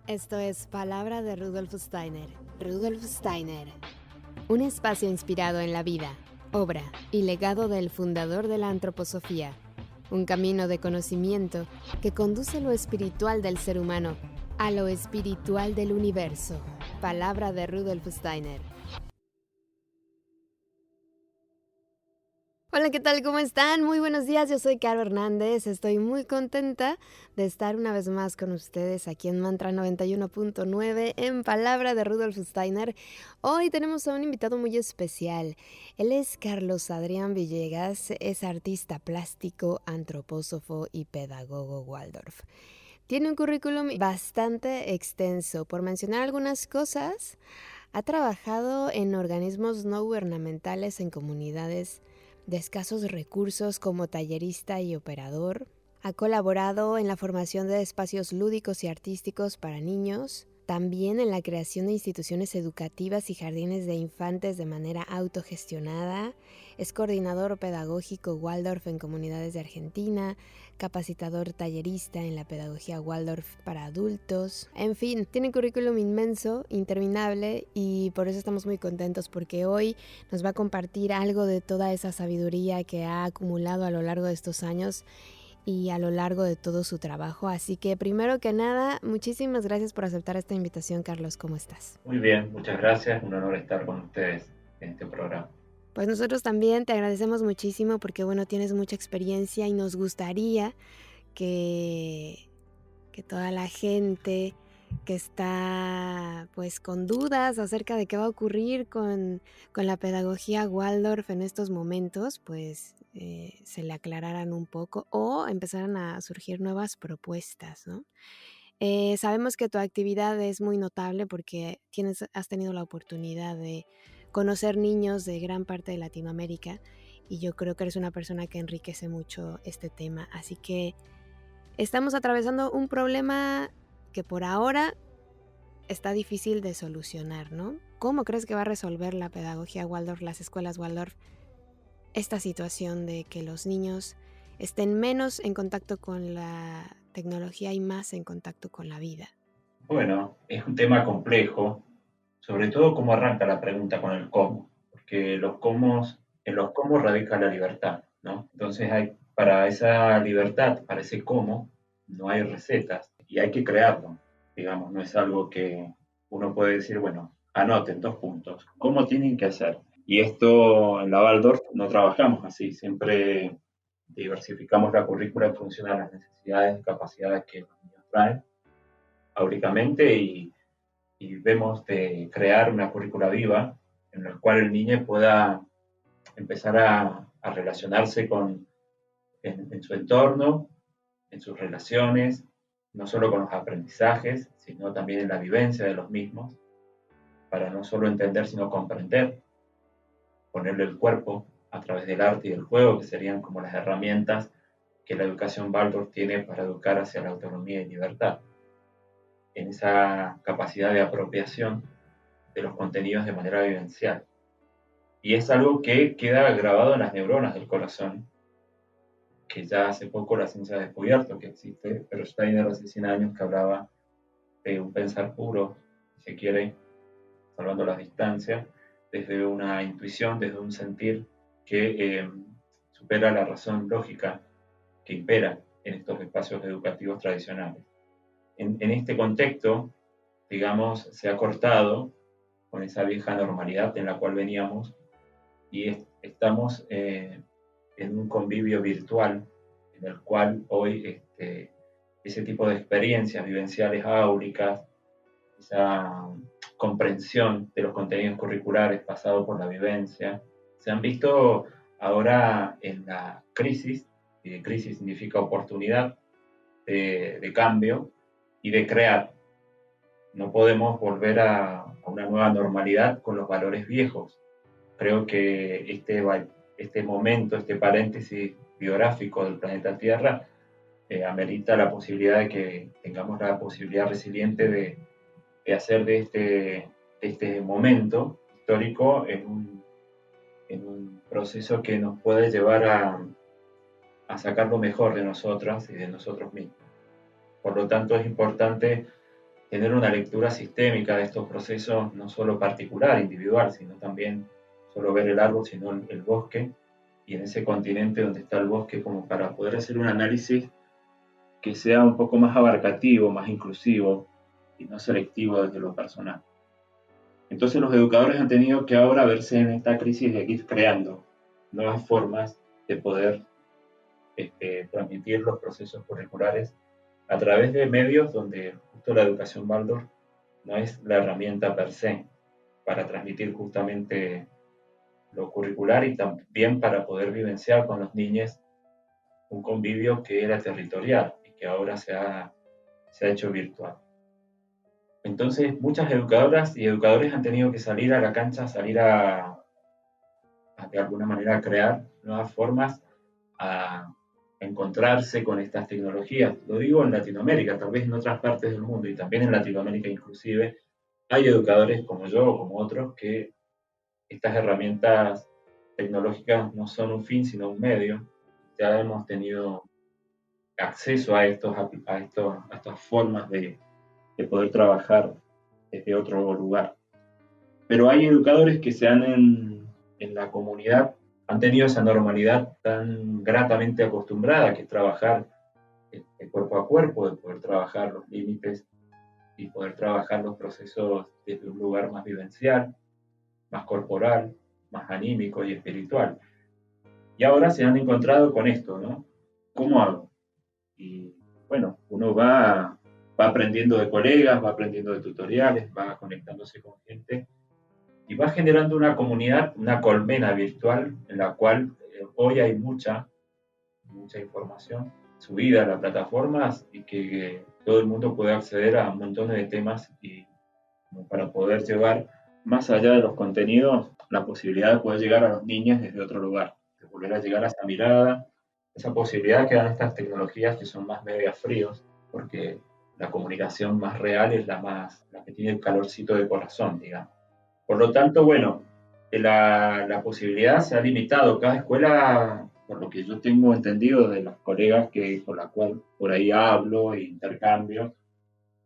Esto es Palabra de Rudolf Steiner. Rudolf Steiner. Un espacio inspirado en la vida, obra y legado del fundador de la antroposofía. Un camino de conocimiento que conduce lo espiritual del ser humano a lo espiritual del universo. Palabra de Rudolf Steiner. Hola, ¿qué tal? ¿Cómo están? Muy buenos días, yo soy Caro Hernández. Estoy muy contenta de estar una vez más con ustedes aquí en Mantra 91.9 en Palabra de Rudolf Steiner. Hoy tenemos a un invitado muy especial. Él es Carlos Adrián Villegas, es artista plástico, antropósofo y pedagogo Waldorf. Tiene un currículum bastante extenso. Por mencionar algunas cosas, ha trabajado en organismos no gubernamentales en comunidades de escasos recursos como tallerista y operador. Ha colaborado en la formación de espacios lúdicos y artísticos para niños, también en la creación de instituciones educativas y jardines de infantes de manera autogestionada. Es coordinador pedagógico Waldorf en comunidades de Argentina, capacitador tallerista en la pedagogía Waldorf para adultos. En fin, tiene currículum inmenso, interminable, y por eso estamos muy contentos porque hoy nos va a compartir algo de toda esa sabiduría que ha acumulado a lo largo de estos años y a lo largo de todo su trabajo. Así que primero que nada, muchísimas gracias por aceptar esta invitación, Carlos. ¿Cómo estás? Muy bien, muchas gracias. Un honor estar con ustedes en este programa. Pues nosotros también te agradecemos muchísimo porque, bueno, tienes mucha experiencia y nos gustaría que toda la gente que está pues con dudas acerca de qué va a ocurrir con la pedagogía Waldorf en estos momentos, pues se le aclararan un poco o empezaran a surgir nuevas propuestas, ¿no? Sabemos que tu actividad es muy notable porque has tenido la oportunidad de conocer niños de gran parte de Latinoamérica y yo creo que eres una persona que enriquece mucho este tema. Así que estamos atravesando un problema que por ahora está difícil de solucionar, ¿no? ¿Cómo crees que va a resolver la pedagogía Waldorf, las escuelas Waldorf, esta situación de que los niños estén menos en contacto con la tecnología y más en contacto con la vida? Bueno, es un tema complejo, sobre todo cómo arranca la pregunta con el cómo, porque en los cómo radica la libertad, ¿no? Entonces para esa libertad, para ese cómo, no hay recetas y hay que crearlo, digamos, no es algo que uno puede decir, bueno, anoten 2 puntos, ¿cómo tienen que hacer? Y esto en la Waldorf no trabajamos así, siempre diversificamos la currícula en función a las necesidades y capacidades que los niños traen áuricamente y vemos de crear una currícula viva en la cual el niño pueda empezar a relacionarse en su entorno, en sus relaciones, no solo con los aprendizajes, sino también en la vivencia de los mismos, para no solo entender, sino comprender, ponerle el cuerpo a través del arte y del juego, que serían como las herramientas que la educación Waldorf tiene para educar hacia la autonomía y libertad, en esa capacidad de apropiación de los contenidos de manera vivencial. Y es algo que queda grabado en las neuronas del corazón, que ya hace poco la ciencia ha descubierto que existe, pero Steiner hace 100 años que hablaba de un pensar puro, si se quiere, salvando las distancias, desde una intuición, desde un sentir que supera la razón lógica que impera en estos espacios educativos tradicionales. En este contexto, digamos, se ha cortado con esa vieja normalidad en la cual veníamos y estamos en un convivio virtual en el cual hoy ese tipo de experiencias vivenciales áuricas, esa comprensión de los contenidos curriculares pasado por la vivencia, se han visto ahora en la crisis, y crisis significa oportunidad de cambio y de crear. No podemos volver a una nueva normalidad con los valores viejos. Creo que este momento, este paréntesis biográfico del planeta Tierra, amerita la posibilidad de que tengamos la posibilidad resiliente de hacer de este momento histórico en un proceso que nos puede llevar a sacar lo mejor de nosotras y de nosotros mismos. Por lo tanto, es importante tener una lectura sistémica de estos procesos, no solo particular, individual, sino también solo ver el árbol, sino el bosque, y en ese continente donde está el bosque, como para poder hacer un análisis que sea un poco más abarcativo, más inclusivo y no selectivo desde lo personal. Entonces los educadores han tenido que ahora verse en esta crisis de ir creando nuevas formas de poder transmitir los procesos curriculares a través de medios donde justo la educación Waldorf no es la herramienta per se para transmitir justamente lo curricular y también para poder vivenciar con los niños un convivio que era territorial y que ahora se ha hecho virtual. Entonces, muchas educadoras y educadores han tenido que salir a la cancha, salir a de alguna manera a crear nuevas formas, a encontrarse con estas tecnologías. Lo digo en Latinoamérica, tal vez en otras partes del mundo y también en Latinoamérica inclusive, hay educadores como yo o como otros que estas herramientas tecnológicas no son un fin, sino un medio. Ya hemos tenido acceso a estas formas de poder trabajar desde otro lugar. Pero hay educadores que en la comunidad han tenido esa normalidad tan gratamente acostumbrada, que es trabajar cuerpo a cuerpo, de poder trabajar los límites y poder trabajar los procesos desde un lugar más vivencial, más corporal, más anímico y espiritual. Y ahora se han encontrado con esto, ¿no? ¿Cómo hago? Y bueno, uno va aprendiendo de colegas, va aprendiendo de tutoriales, va conectándose con gente y va generando una comunidad, una colmena virtual en la cual hoy hay mucha información subida a las plataformas y que todo el mundo puede acceder a un montón de temas y para poder llevar más allá de los contenidos la posibilidad de poder llegar a los niños desde otro lugar, de volver a llegar a esa mirada, esa posibilidad que dan estas tecnologías que son más medias fríos, porque la comunicación más real es la que tiene el calorcito de corazón, digamos. Por lo tanto, bueno, la posibilidad se ha limitado. Cada escuela, por lo que yo tengo entendido de los colegas con la cual por ahí hablo e intercambio,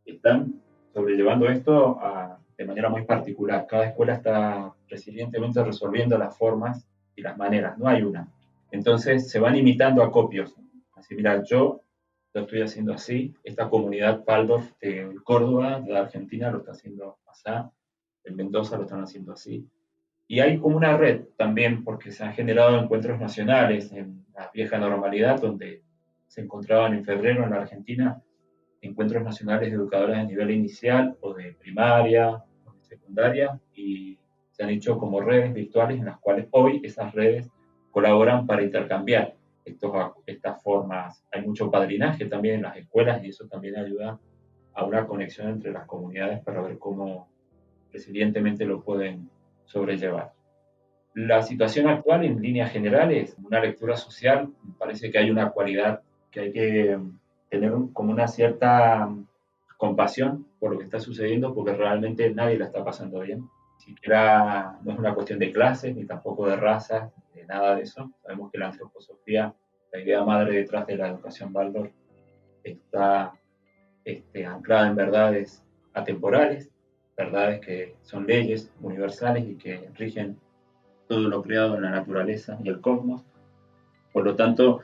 están sobrellevando esto de manera muy particular. Cada escuela está resilientemente resolviendo las formas y las maneras, no hay una. Entonces se van imitando acopios. Así, mira, yo lo estoy haciendo así, esta comunidad Waldorf de Córdoba, de Argentina, lo está haciendo así, en Mendoza lo están haciendo así. Y hay como una red también, porque se han generado encuentros nacionales en la vieja normalidad, donde se encontraban en febrero en la Argentina encuentros nacionales de educadores a nivel inicial o de primaria o de secundaria, y se han hecho como redes virtuales en las cuales hoy esas redes colaboran para intercambiar estas formas. Hay mucho padrinaje también en las escuelas y eso también ayuda a una conexión entre las comunidades para ver cómo resilientemente lo pueden sobrellevar. La situación actual, en líneas generales, una lectura social, me parece que hay una cualidad que hay que tener como una cierta compasión por lo que está sucediendo, porque realmente nadie la está pasando bien. Ni siquiera no es una cuestión de clases, ni tampoco de razas, de nada de eso. Sabemos que la antroposofía, la idea madre detrás de la educación Waldorf, está anclada en verdades atemporales, verdades que son leyes universales y que rigen todo lo creado en la naturaleza y el cosmos. Por lo tanto,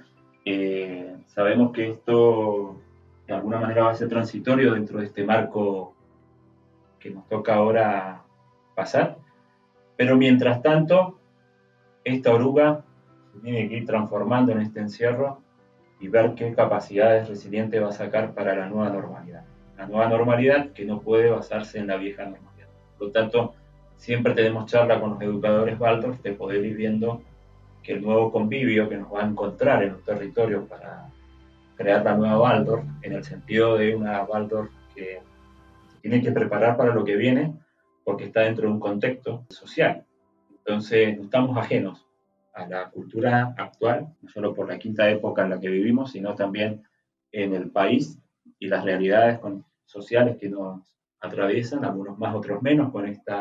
sabemos que esto de alguna manera va a ser transitorio dentro de este marco que nos toca ahora pasar, pero mientras tanto, esta oruga se tiene que ir transformando en este encierro y ver qué capacidades resilientes va a sacar para la nueva normalidad. La nueva normalidad que no puede basarse en la vieja normalidad. Por lo tanto, siempre tenemos charla con los educadores Waldorf de poder ir viendo que el nuevo convivio que nos va a encontrar en los territorios para crear la nueva Waldorf, en el sentido de una Waldorf que se tiene que preparar para lo que viene, porque está dentro de un contexto social. Entonces, no estamos ajenos a la cultura actual, no solo por la quinta época en la que vivimos, sino también en el país y las realidades sociales que nos atraviesan, algunos más, otros menos, con este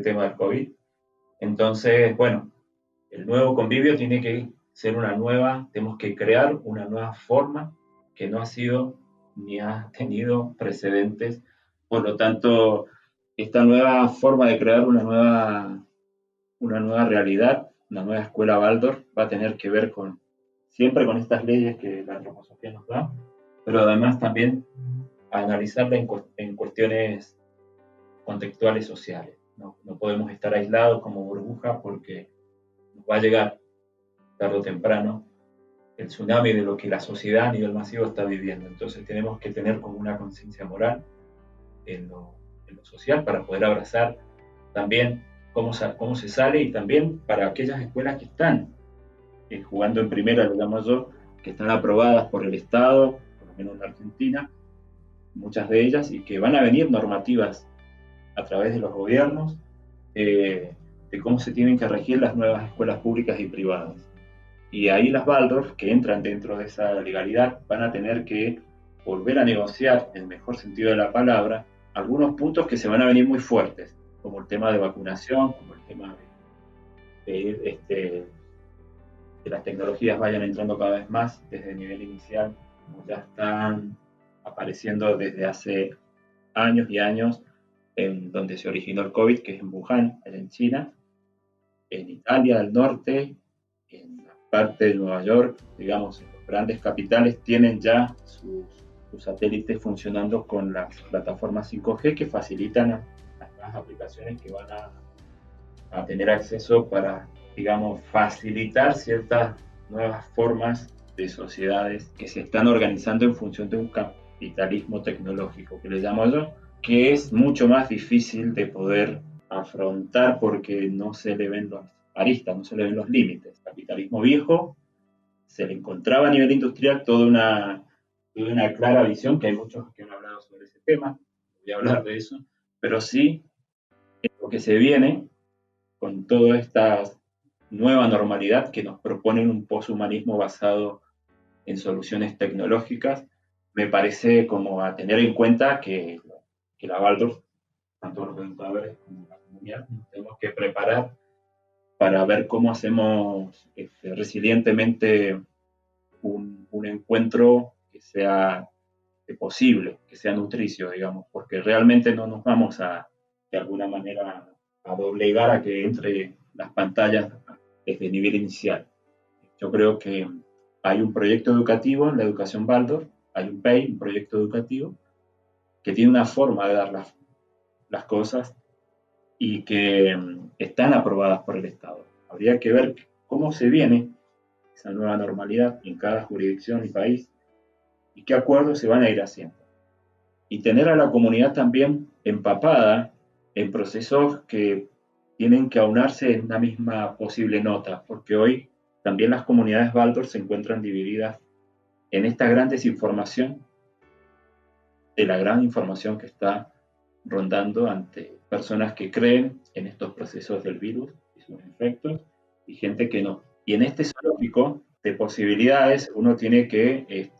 tema del COVID. Entonces, bueno, el nuevo convivio tiene que ser tenemos que crear una nueva forma que no ha sido ni ha tenido precedentes. Por lo tanto, esta nueva forma de crear una nueva realidad, una nueva escuela Waldorf, va a tener que ver siempre con estas leyes que la antroposofía nos da, pero además también a analizarla en cuestiones contextuales sociales. No podemos estar aislados como burbuja porque nos va a llegar tarde o temprano el tsunami de lo que la sociedad a nivel masivo está viviendo. Entonces tenemos que tener como una conciencia moral en lo social para poder abrazar también cómo se sale, y también para aquellas escuelas que están jugando en primera, digamos yo, que están aprobadas por el Estado, por lo menos en Argentina, muchas de ellas, y que van a venir normativas a través de los gobiernos de cómo se tienen que regir las nuevas escuelas públicas y privadas. Y ahí las Waldorf, que entran dentro de esa legalidad, van a tener que volver a negociar, en el mejor sentido de la palabra, algunos puntos que se van a venir muy fuertes, como el tema de vacunación, como el tema de que las tecnologías vayan entrando cada vez más desde el nivel inicial, como ya están apareciendo desde hace años y años, en donde se originó el COVID, que es en Wuhan, en China, en Italia del norte, en la parte de Nueva York, digamos, en las grandes capitales, tienen ya sus satélites funcionando con las plataformas 5G que facilitan las aplicaciones que van a tener acceso para, digamos, facilitar ciertas nuevas formas de sociedades que se están organizando en función de un capitalismo tecnológico, que le llamo yo, que es mucho más difícil de poder afrontar porque no se le ven los aristas, no se le ven los límites. El capitalismo viejo se le encontraba a nivel industrial toda una clara visión, que hay muchos que han hablado sobre ese tema, voy a hablar de eso, pero sí lo que se viene con toda esta nueva normalidad que nos propone un poshumanismo basado en soluciones tecnológicas, me parece como a tener en cuenta que la Waldorf, tanto los educadores como la comunidad, nos tenemos que preparar para ver cómo hacemos resilientemente un encuentro que sea posible, que sea nutricio, digamos, porque realmente no nos vamos de alguna manera, a doblegar a que entre las pantallas desde nivel inicial. Yo creo que hay un proyecto educativo en la educación Waldorf, hay un PEI, un proyecto educativo, que tiene una forma de dar las cosas y que están aprobadas por el Estado. Habría que ver cómo se viene esa nueva normalidad en cada jurisdicción y país y qué acuerdos se van a ir haciendo. Y tener a la comunidad también empapada en procesos que tienen que aunarse en una misma posible nota, porque hoy también las comunidades Waldorf se encuentran divididas en esta gran desinformación, de la gran información que está rondando ante personas que creen en estos procesos del virus y sus efectos, y gente que no. Y en este zoológico de posibilidades uno tiene que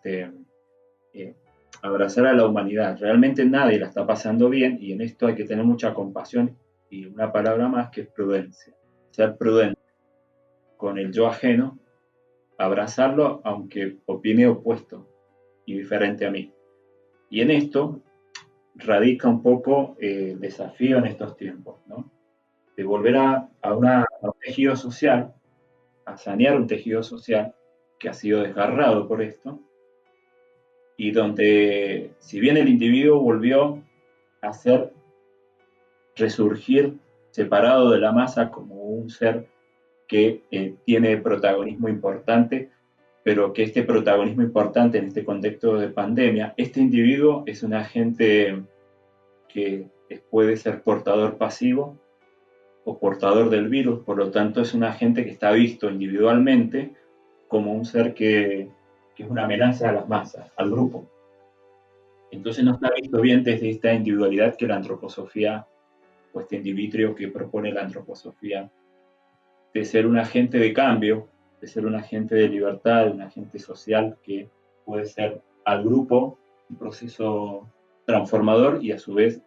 abrazar a la humanidad. Realmente nadie la está pasando bien, y en esto hay que tener mucha compasión, y una palabra más que es prudencia. Ser prudente con el yo ajeno, abrazarlo aunque opine opuesto y diferente a mí. Y en esto radica un poco el desafío en estos tiempos, ¿no? De volver a un tejido social, a sanear un tejido social que ha sido desgarrado por esto, y donde, si bien el individuo volvió a ser, resurgir separado de la masa como un ser que tiene protagonismo importante, pero que este protagonismo importante en este contexto de pandemia, este individuo es un agente que puede ser portador pasivo o portador del virus, por lo tanto es un agente que está visto individualmente como un ser que es una amenaza a las masas, al grupo. Entonces no está visto bien desde esta individualidad que la antroposofía, o este individuo que propone la antroposofía, de ser un agente de cambio, de ser un agente de libertad, un agente social que puede ser al grupo un proceso transformador, y a su vez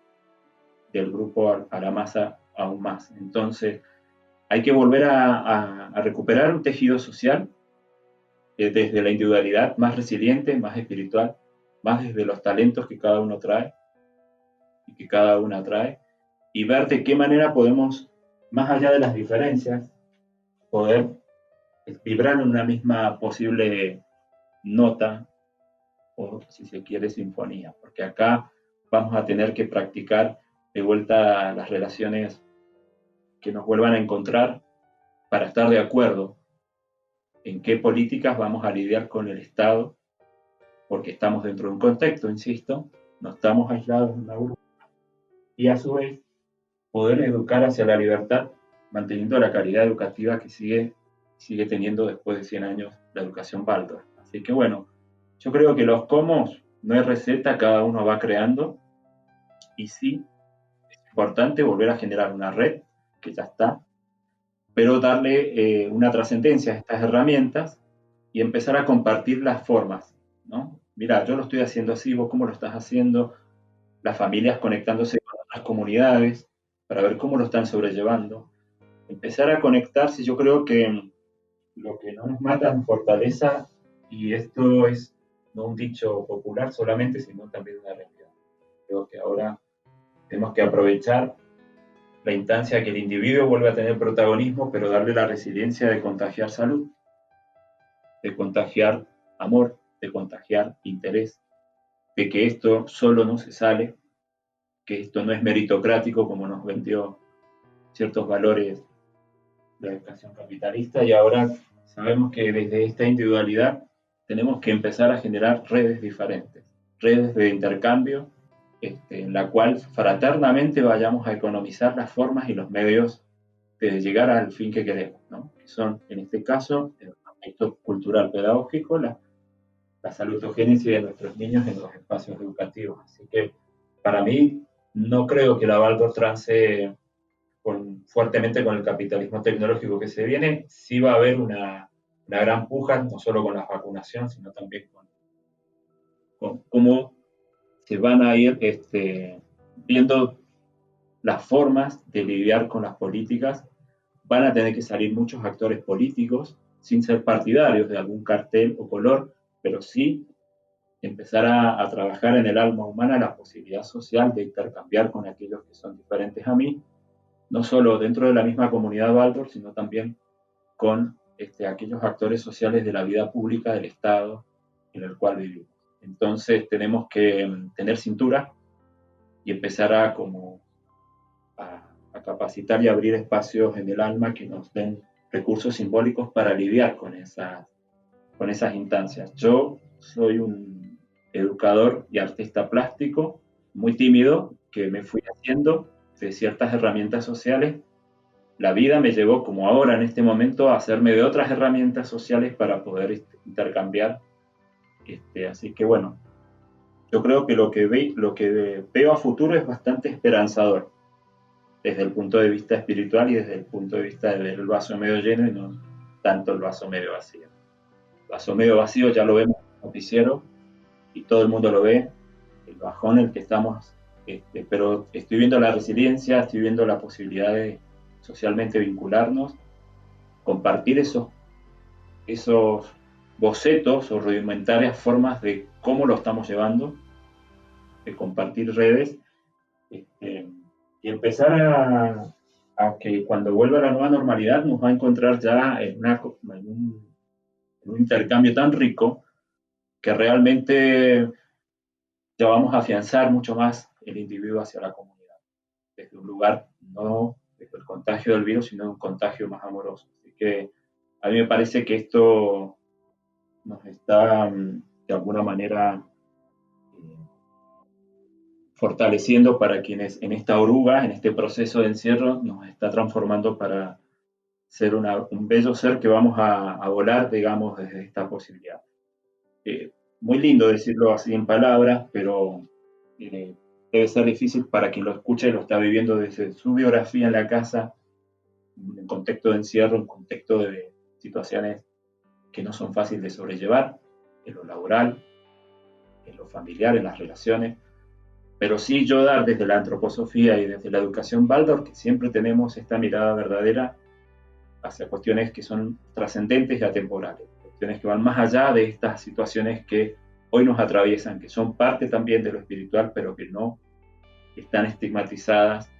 del grupo a la masa aún más. Entonces hay que volver a recuperar un tejido social desde la individualidad más resiliente, más espiritual, más desde los talentos que cada uno trae y que cada una trae, y ver de qué manera podemos, más allá de las diferencias, poder vibrar en una misma posible nota o, si se quiere, sinfonía, porque acá vamos a tener que practicar de vuelta las relaciones que nos vuelvan a encontrar para estar de acuerdo en qué políticas vamos a lidiar con el Estado, porque estamos dentro de un contexto, insisto, no estamos aislados en una burbuja, y a su vez poder educar hacia la libertad, manteniendo la calidad educativa que sigue teniendo después de 100 años la educación Waldorf. Así que bueno, yo creo que los cómo no hay receta, cada uno va creando, y sí, es importante volver a generar una red, que ya está, pero darle una trascendencia a estas herramientas y empezar a compartir las formas, ¿no? Mira, yo lo estoy haciendo así, vos cómo lo estás haciendo, las familias conectándose con otras comunidades para ver cómo lo están sobrellevando. Empezar a conectarse, yo creo que lo que no nos mata nos fortaleza, y esto es no un dicho popular solamente, sino también una realidad. Creo que ahora tenemos que aprovechar la instancia que el individuo vuelve a tener protagonismo, pero darle la resiliencia de contagiar salud, de contagiar amor, de contagiar interés, de que esto solo no se sale, que esto no es meritocrático como nos vendió ciertos valores de la educación capitalista, y ahora sabemos que desde esta individualidad tenemos que empezar a generar redes diferentes, redes de intercambio, en la cual fraternamente vayamos a economizar las formas y los medios de llegar al fin que queremos, ¿no? Que son, en este caso, el aspecto cultural pedagógico, la salutogénesis de nuestros niños en los espacios educativos. Así que, para mí, no creo que la Waldorf trance fuertemente con el capitalismo tecnológico que se viene. Sí va a haber una gran puja, no solo con la vacunación, sino también con cómo se van a ir viendo las formas de lidiar con las políticas. Van a tener que salir muchos actores políticos, sin ser partidarios de algún cartel o color, pero sí empezar a trabajar en el alma humana la posibilidad social de intercambiar con aquellos que son diferentes a mí, no solo dentro de la misma comunidad Waldorf, sino también con aquellos actores sociales de la vida pública del Estado en el cual vivimos. Entonces tenemos que tener cintura y empezar a capacitar y abrir espacios en el alma que nos den recursos simbólicos para lidiar con esas instancias. Yo soy un educador y artista plástico muy tímido que me fui haciendo de ciertas herramientas sociales. La vida me llevó, como ahora en este momento, a hacerme de otras herramientas sociales para poder intercambiar. Así que bueno, yo creo que lo que veo a futuro es bastante esperanzador desde el punto de vista espiritual y desde el punto de vista de ver el vaso medio lleno y no tanto el vaso medio vacío. El vaso medio vacío ya lo vemos en el noticiero y todo el mundo lo ve, el bajón en el que estamos, pero estoy viendo la resiliencia, estoy viendo la posibilidad de socialmente vincularnos, compartir esos bocetos o rudimentarias formas de cómo lo estamos llevando, de compartir redes, y empezar a que cuando vuelva la nueva normalidad nos va a encontrar ya en un intercambio tan rico que realmente ya vamos a afianzar mucho más el individuo hacia la comunidad, desde un lugar no desde el contagio del virus, sino un contagio más amoroso. Así que a mí me parece que esto nos está de alguna manera fortaleciendo para quienes en esta oruga, en este proceso de encierro, nos está transformando para ser un bello ser que vamos a volar, digamos, desde esta posibilidad. Muy lindo decirlo así en palabras, pero debe ser difícil para quien lo escucha y lo está viviendo desde su biografía en la casa, en contexto de encierro, en contexto de situaciones que no son fáciles de sobrellevar, en lo laboral, en lo familiar, en las relaciones. Pero sí yo dar desde la antroposofía y desde la educación Waldorf que siempre tenemos esta mirada verdadera hacia cuestiones que son trascendentes y atemporales, cuestiones que van más allá de estas situaciones que hoy nos atraviesan, que son parte también de lo espiritual, pero que no están estigmatizadas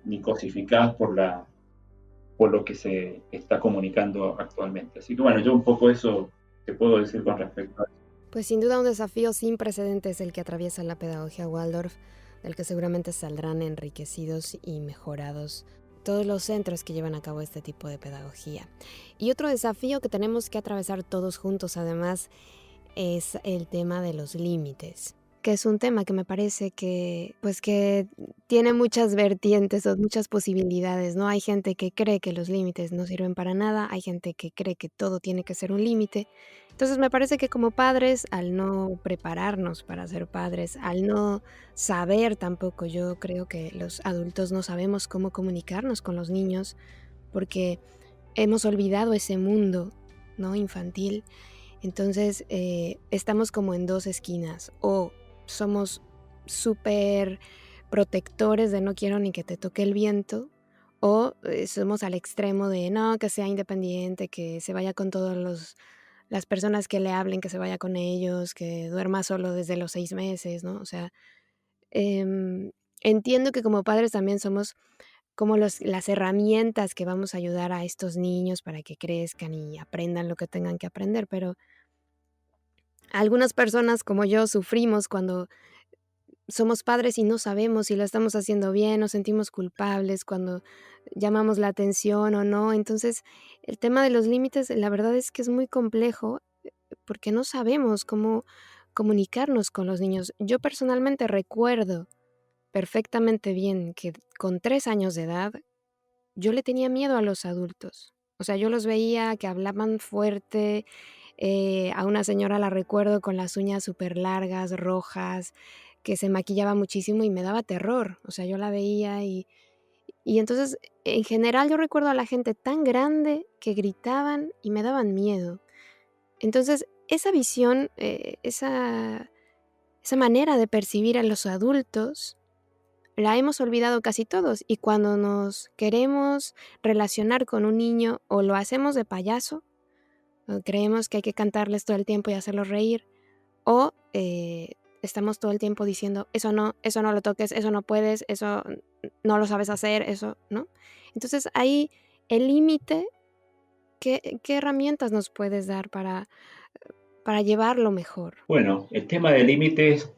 ni cosificadas por lo que se está comunicando actualmente. Así que bueno, yo un poco eso te puedo decir con respecto a eso. Pues sin duda un desafío sin precedentes el que atraviesa la pedagogía Waldorf, del que seguramente saldrán enriquecidos y mejorados todos los centros que llevan a cabo este tipo de pedagogía. Y otro desafío que tenemos que atravesar todos juntos, además, es el tema de los límites, que es un tema que me parece que tiene muchas vertientes o muchas posibilidades, ¿no? Hay gente que cree que los límites no sirven para nada, hay gente que cree que todo tiene que ser un límite. Entonces me parece que como padres, al no prepararnos para ser padres, al no saber tampoco, yo creo que los adultos no sabemos cómo comunicarnos con los niños porque hemos olvidado ese mundo, ¿no? Infantil. Entonces, estamos como en dos esquinas, o somos súper protectores de no quiero ni que te toque el viento, o somos al extremo de no, que sea independiente, que se vaya con todas las personas que le hablen, que se vaya con ellos, que duerma solo desde los 6 meses, ¿no? O sea, em, entiendo que como padres también somos como las herramientas que vamos a ayudar a estos niños para que crezcan y aprendan lo que tengan que aprender, pero algunas personas como yo sufrimos cuando somos padres y no sabemos si lo estamos haciendo bien, nos sentimos culpables cuando llamamos la atención o no. Entonces, el tema de los límites, la verdad es que es muy complejo porque no sabemos cómo comunicarnos con los niños. Yo personalmente recuerdo perfectamente bien que con 3 años de edad yo le tenía miedo a los adultos. O sea, yo los veía que hablaban fuerte, a una señora la recuerdo con las uñas súper largas, rojas, que se maquillaba muchísimo y me daba terror. O sea, yo la veía y entonces, en general, yo recuerdo a la gente tan grande que gritaban y me daban miedo. Entonces, esa visión, esa manera de percibir a los adultos la hemos olvidado casi todos, y cuando nos queremos relacionar con un niño o lo hacemos de payaso, o creemos que hay que cantarles todo el tiempo y hacerlos reír, o estamos todo el tiempo diciendo, eso no lo toques, eso no puedes, eso no lo sabes hacer, eso, ¿no? Entonces ahí el límite, ¿qué herramientas nos puedes dar para llevarlo mejor? Bueno, el tema de límites,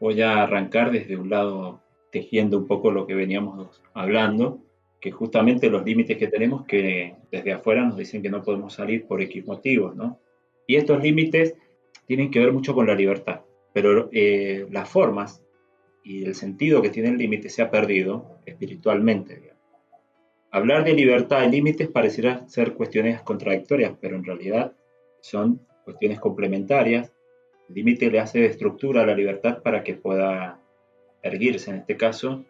voy a arrancar desde un lado tejiendo un poco lo que veníamos hablando, que justamente los límites que tenemos que desde afuera nos dicen que no podemos salir por X motivos, ¿no? Y estos límites tienen que ver mucho con la libertad, pero las formas y el sentido que tiene el límite se ha perdido espiritualmente, digamos. Hablar de libertad y límites pareciera ser cuestiones contradictorias, pero en realidad son cuestiones complementarias. El límite le hace de estructura a la libertad para que pueda erguirse, en este caso,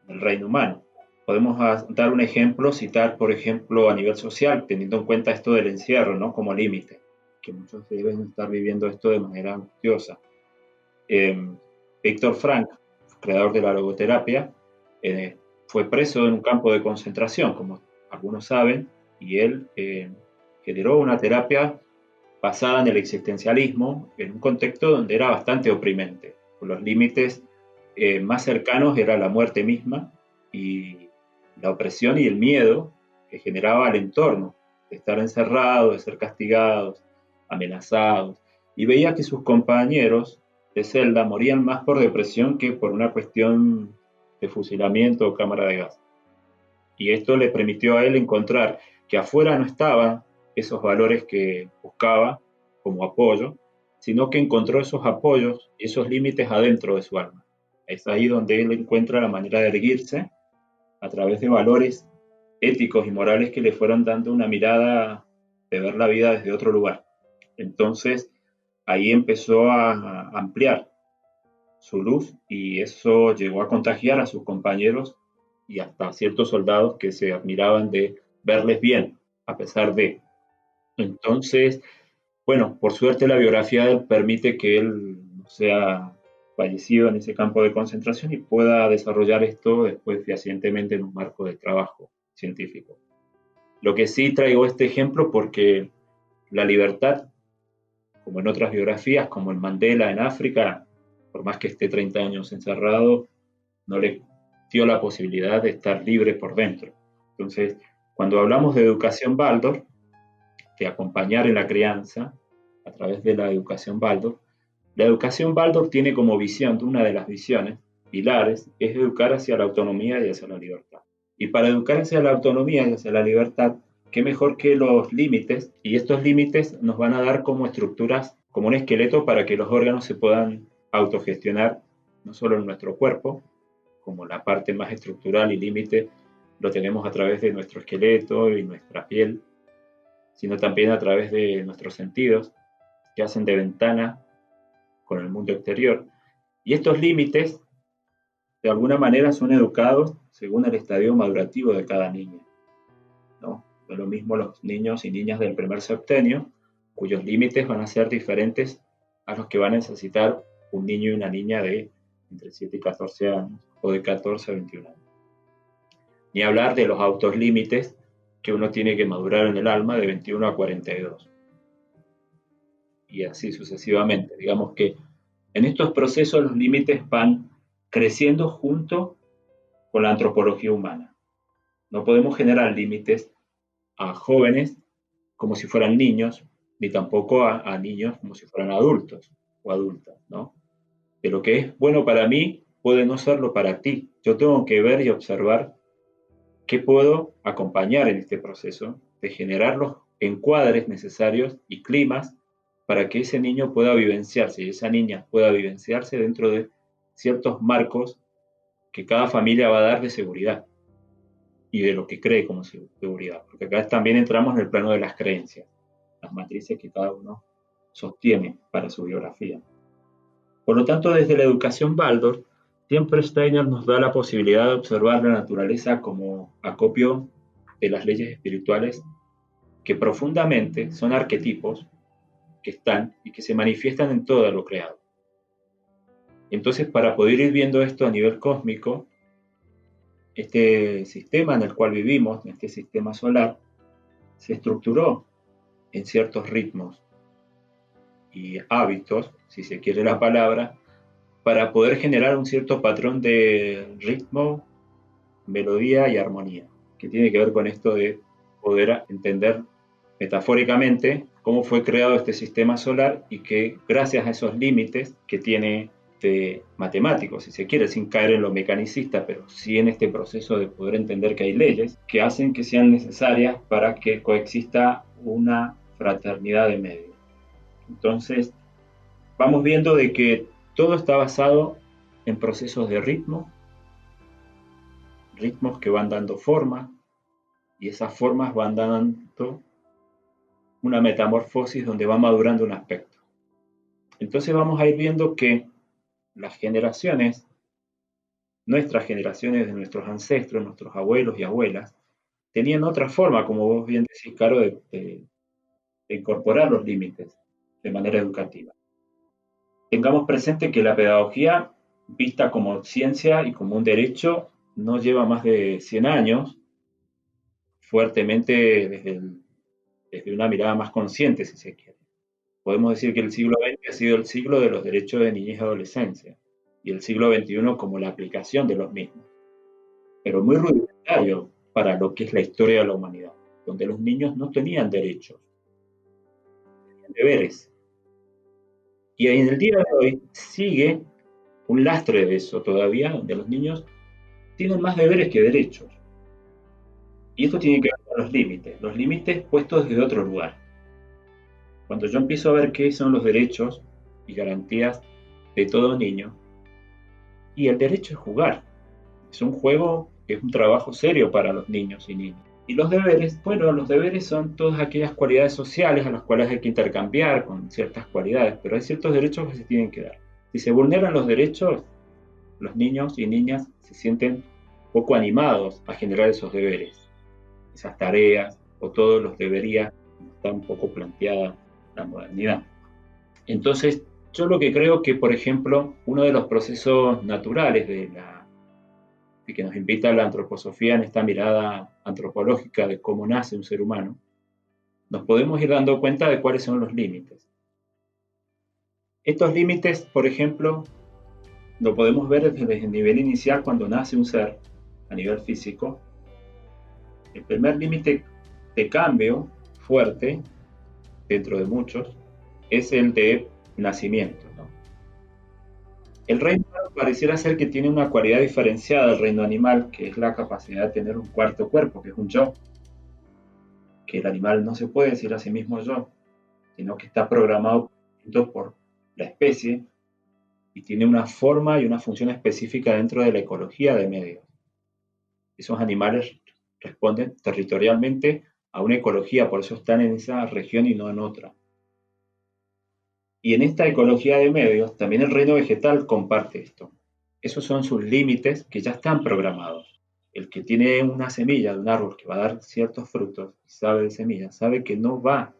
en el reino humano. Podemos dar un ejemplo, citar, por ejemplo, a nivel social, teniendo en cuenta esto del encierro, ¿no? Como límite, que muchos deben estar viviendo esto de manera angustiosa. Víctor Frank, creador de la logoterapia, fue preso en un campo de concentración, como algunos saben, y él generó una terapia basada en el existencialismo, en un contexto donde era bastante oprimente. Con los límites más cercanos era la muerte misma y la opresión y el miedo que generaba el entorno, de estar encerrados, de ser castigados, amenazados. Y veía que sus compañeros de celda morían más por depresión que por una cuestión de fusilamiento o cámara de gas. Y esto le permitió a él encontrar que afuera no estaban esos valores que buscaba como apoyo, sino que encontró esos apoyos y esos límites adentro de su alma. Es ahí donde él encuentra la manera de erguirse a través de valores éticos y morales que le fueron dando una mirada de ver la vida desde otro lugar. Entonces, ahí empezó a ampliar su luz y eso llegó a contagiar a sus compañeros y hasta ciertos soldados que se admiraban de verles bien, a pesar de. Entonces, bueno, por suerte la biografía de él permite que él no sea fallecido en ese campo de concentración y pueda desarrollar esto después fehacientemente en un marco de trabajo científico. Lo que sí traigo este ejemplo porque la libertad como en otras biografías, como en Mandela en África, por más que esté 30 años encerrado, no le dio la posibilidad de estar libre por dentro. Entonces, cuando hablamos de educación Waldorf, de acompañar en la crianza a través de la educación Waldorf tiene como visión, una de las visiones pilares, es educar hacia la autonomía y hacia la libertad. Y para educar hacia la autonomía y hacia la libertad, qué mejor que los límites, y estos límites nos van a dar como estructuras, como un esqueleto para que los órganos se puedan autogestionar, no solo en nuestro cuerpo, como la parte más estructural y límite lo tenemos a través de nuestro esqueleto y nuestra piel, sino también a través de nuestros sentidos, que hacen de ventana con el mundo exterior. Y estos límites, de alguna manera, son educados según el estadio madurativo de cada niño, ¿no? Es lo mismo los niños y niñas del primer septenio, cuyos límites van a ser diferentes a los que van a necesitar un niño y una niña de entre 7 y 14 años, o de 14 a 21 años. Ni hablar de los autolímites que uno tiene que madurar en el alma de 21 a 42. Y así sucesivamente. Digamos que en estos procesos los límites van creciendo junto con la antropología humana. No podemos generar límites a jóvenes como si fueran niños, ni tampoco a niños como si fueran adultos o adultas, ¿no? De lo que es bueno para mí puede no serlo para ti. Yo tengo que ver y observar qué puedo acompañar en este proceso de generar los encuadres necesarios y climas para que ese niño pueda vivenciarse y esa niña pueda vivenciarse dentro de ciertos marcos que cada familia va a dar de seguridad y de lo que cree como seguridad. Porque acá también entramos en el plano de las creencias, las matrices que cada uno sostiene para su biografía. Por lo tanto, desde la educación Waldorf, siempre Steiner nos da la posibilidad de observar la naturaleza como acopio de las leyes espirituales que profundamente son arquetipos que están y que se manifiestan en todo lo creado. Entonces, para poder ir viendo esto a nivel cósmico, este sistema en el cual vivimos, este sistema solar, se estructuró en ciertos ritmos y hábitos, si se quiere la palabra, para poder generar un cierto patrón de ritmo, melodía y armonía, que tiene que ver con esto de poder entender metafóricamente cómo fue creado este sistema solar y que gracias a esos límites que tiene matemáticos, si se quiere, sin caer en lo mecanicista, pero sí en este proceso de poder entender que hay leyes que hacen que sean necesarias para que coexista una fraternidad de medios. Entonces, vamos viendo de que todo está basado en procesos de ritmos que van dando forma, y esas formas van dando una metamorfosis donde va madurando un aspecto. Entonces vamos a ir viendo que las generaciones, nuestras generaciones de nuestros ancestros, nuestros abuelos y abuelas, tenían otra forma, como vos bien decís, Caro, de incorporar los límites de manera educativa. Tengamos presente que la pedagogía, vista como ciencia y como un derecho, no lleva más de 100 años, fuertemente desde una mirada más consciente, si se quiere. Podemos decir que el siglo XX ha sido el siglo de los derechos de niñez y adolescencia, y el siglo XXI como la aplicación de los mismos, pero muy rudimentario para lo que es la historia de la humanidad, donde los niños no tenían derechos, tenían deberes. Y en el día de hoy sigue un lastre de eso todavía, donde los niños tienen más deberes que derechos. Y esto tiene que ver con los límites puestos desde otro lugar. Cuando yo empiezo a ver qué son los derechos y garantías de todo niño, y el derecho es jugar, es un juego que es un trabajo serio para los niños y niñas. Y los deberes, bueno, los deberes son todas aquellas cualidades sociales a las cuales hay que intercambiar con ciertas cualidades, pero hay ciertos derechos que se tienen que dar. Si se vulneran los derechos, los niños y niñas se sienten poco animados a generar esos deberes, esas tareas, o todos los deberías, está un poco planteada la modernidad. Entonces, yo lo que creo que, por ejemplo, uno de los procesos naturales de que nos invita a la antroposofía en esta mirada antropológica de cómo nace un ser humano, nos podemos ir dando cuenta de cuáles son los límites. Estos límites, por ejemplo, lo podemos ver desde el nivel inicial cuando nace un ser a nivel físico. El primer límite de cambio fuerte, dentro de muchos, es el de nacimiento, ¿no? El reino humano pareciera ser que tiene una cualidad diferenciada del reino animal, que es la capacidad de tener un cuarto cuerpo, que es un yo, que el animal no se puede decir a sí mismo yo, sino que está programado por la especie y tiene una forma y una función específica dentro de la ecología de medios. Esos animales responden territorialmente a una ecología, por eso están en esa región y no en otra. Y en esta ecología de medios, también el reino vegetal comparte esto. Esos son sus límites que ya están programados. El que tiene una semilla de un árbol que va a dar ciertos frutos y sabe de semilla, sabe que no va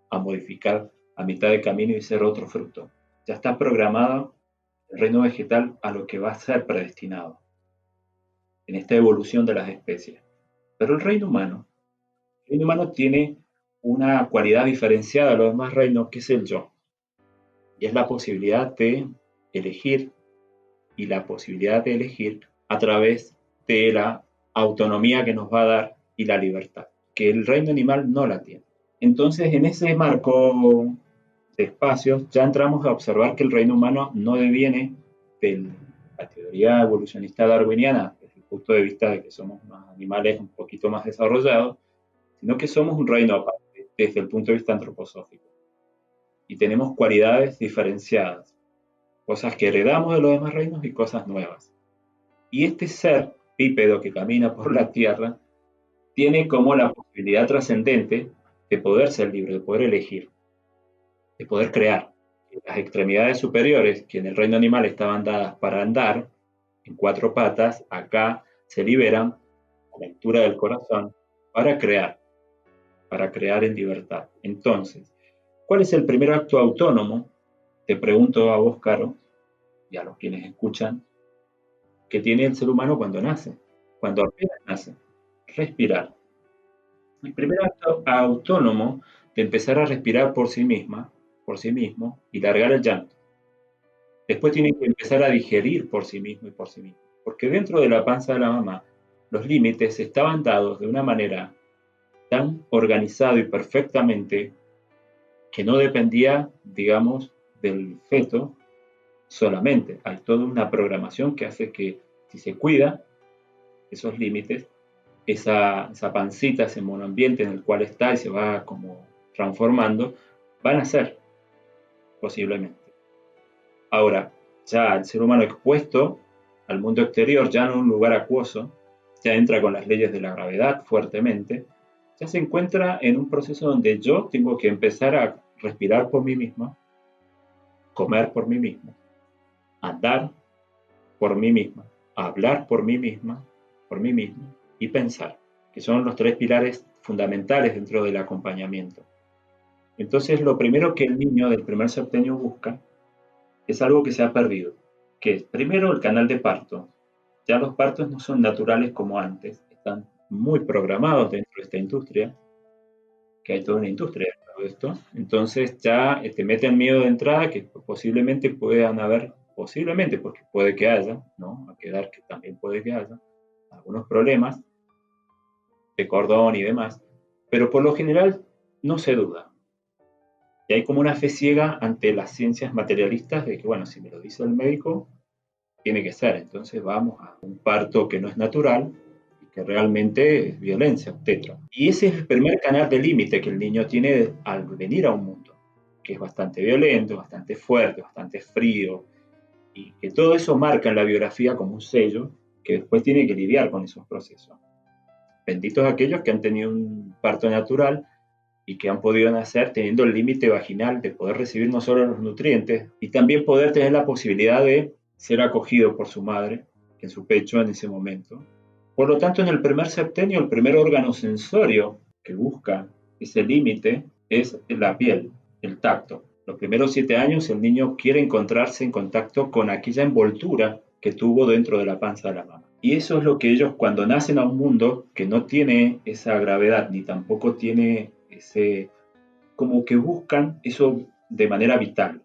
a modificar a mitad de camino y ser otro fruto. Ya está programado el reino vegetal a lo que va a ser predestinado en esta evolución de las especies. Pero el reino humano tiene una cualidad diferenciada de los demás reinos, que es el yo. Y es la posibilidad de elegir, y la posibilidad de elegir a través de la autonomía que nos va a dar y la libertad, que el reino animal no la tiene. Entonces, en ese marco de espacios, ya entramos a observar que el reino humano no deviene de la teoría evolucionista darwiniana, desde el punto de vista de que somos unos animales un poquito más desarrollados, sino que somos un reino aparte, desde el punto de vista antroposófico. Y tenemos cualidades diferenciadas, cosas que heredamos de los demás reinos y cosas nuevas. Y este ser bípedo que camina por la tierra tiene como la posibilidad trascendente de poder ser libre, de poder elegir, de poder crear. Las extremidades superiores, que en el reino animal estaban dadas para andar en cuatro patas, acá se liberan a la altura del corazón para crear en libertad. Entonces, ¿cuál es el primer acto autónomo? Te pregunto a vos, Caro, y a los quienes escuchan, que tiene el ser humano cuando nace, cuando apenas nace: respirar. El primer acto autónomo de empezar a respirar por sí misma, por sí mismo, y largar el llanto. Después tiene que empezar a digerir por sí mismo y por sí mismo, porque dentro de la panza de la mamá los límites estaban dados de una manera tan organizado y perfectamente que no dependía, digamos, del feto solamente. Hay toda una programación que hace que, si se cuida esos límites, esa pancita, ese monoambiente en el cual está y se va como transformando, van a ser posiblemente. Ahora, ya el ser humano expuesto al mundo exterior, ya no en un lugar acuoso, ya entra con las leyes de la gravedad fuertemente, ya se encuentra en un proceso donde yo tengo que empezar a respirar por mí mismo, comer por mí mismo, andar por mí misma, hablar por mí misma, por mí mismo, y pensar, que son los tres pilares fundamentales dentro del acompañamiento. Entonces, lo primero que el niño del primer septenio busca es algo que se ha perdido, que es primero el canal de parto. Ya los partos no son naturales como antes, están muy programados dentro de esta industria, que hay toda una industria dentro de esto. Entonces ya te meten miedo de entrada que posiblemente puedan haber, posiblemente, porque puede que haya, ¿no? A quedar que también puede que haya algunos problemas de cordón y demás, pero por lo general no se duda. Y hay como una fe ciega ante las ciencias materialistas de que, bueno, si me lo dice el médico, tiene que ser. Entonces vamos a un parto que no es natural y que realmente es violencia obstetra. Y ese es el primer canal de límite que el niño tiene al venir a un mundo, que es bastante violento, bastante fuerte, bastante frío, y que todo eso marca en la biografía como un sello que después tiene que lidiar con esos procesos. Benditos aquellos que han tenido un parto natural y que han podido nacer teniendo el límite vaginal de poder recibir no solo los nutrientes, y también poder tener la posibilidad de ser acogido por su madre en su pecho en ese momento. Por lo tanto, en el primer septenio, el primer órgano sensorio que busca ese límite es la piel, el tacto. Los primeros 7 años el niño quiere encontrarse en contacto con aquella envoltura que tuvo dentro de la panza de la mamá. Y eso es lo que ellos, cuando nacen a un mundo que no tiene esa gravedad, ni tampoco tiene ese, como que buscan eso de manera vital.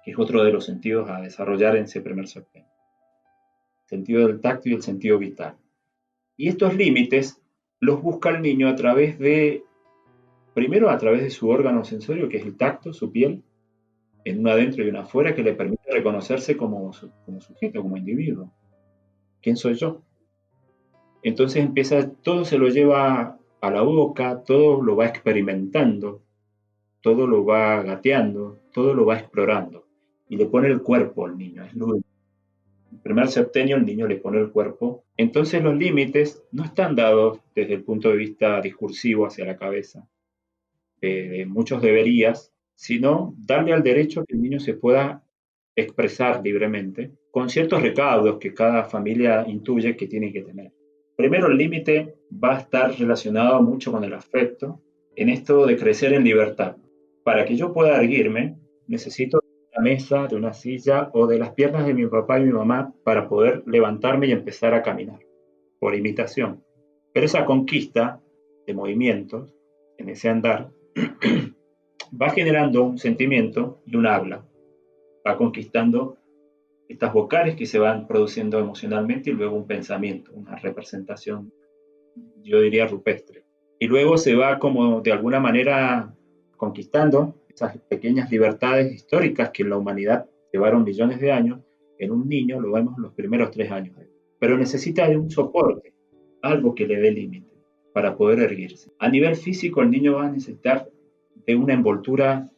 que es otro de los sentidos a desarrollar en ese primer septenio. El sentido del tacto y el sentido vital. Y estos límites los busca el niño primero a través de su órgano sensorio, que es el tacto, su piel, en un adentro y un afuera, que le permite reconocerse como sujeto, como individuo. ¿Quién soy yo? Entonces todo se lo lleva a la boca, todo lo va experimentando, todo lo va gateando, todo lo va explorando. Y le pone el cuerpo al niño, es lúdico. El primer septenio el niño le pone el cuerpo. Entonces los límites no están dados desde el punto de vista discursivo hacia la cabeza, de muchos deberías, sino darle al derecho a que el niño se pueda expresar libremente, con ciertos recaudos que cada familia intuye que tiene que tener. Primero, el límite va a estar relacionado mucho con el afecto, en esto de crecer en libertad. Para que yo pueda erguirme, necesito de una mesa, de una silla o de las piernas de mi papá y mi mamá para poder levantarme y empezar a caminar, por imitación. Pero esa conquista de movimientos, en ese andar, va generando un sentimiento y un habla. Va conquistando estas vocales que se van produciendo emocionalmente y luego un pensamiento, una representación, yo diría rupestre. Y luego se va como de alguna manera conquistando esas pequeñas libertades históricas que en la humanidad llevaron millones de años. En un niño lo vemos en los primeros 3 años. Pero necesita de un soporte, algo que le dé límite para poder erguirse. A nivel físico, el niño va a necesitar de una envoltura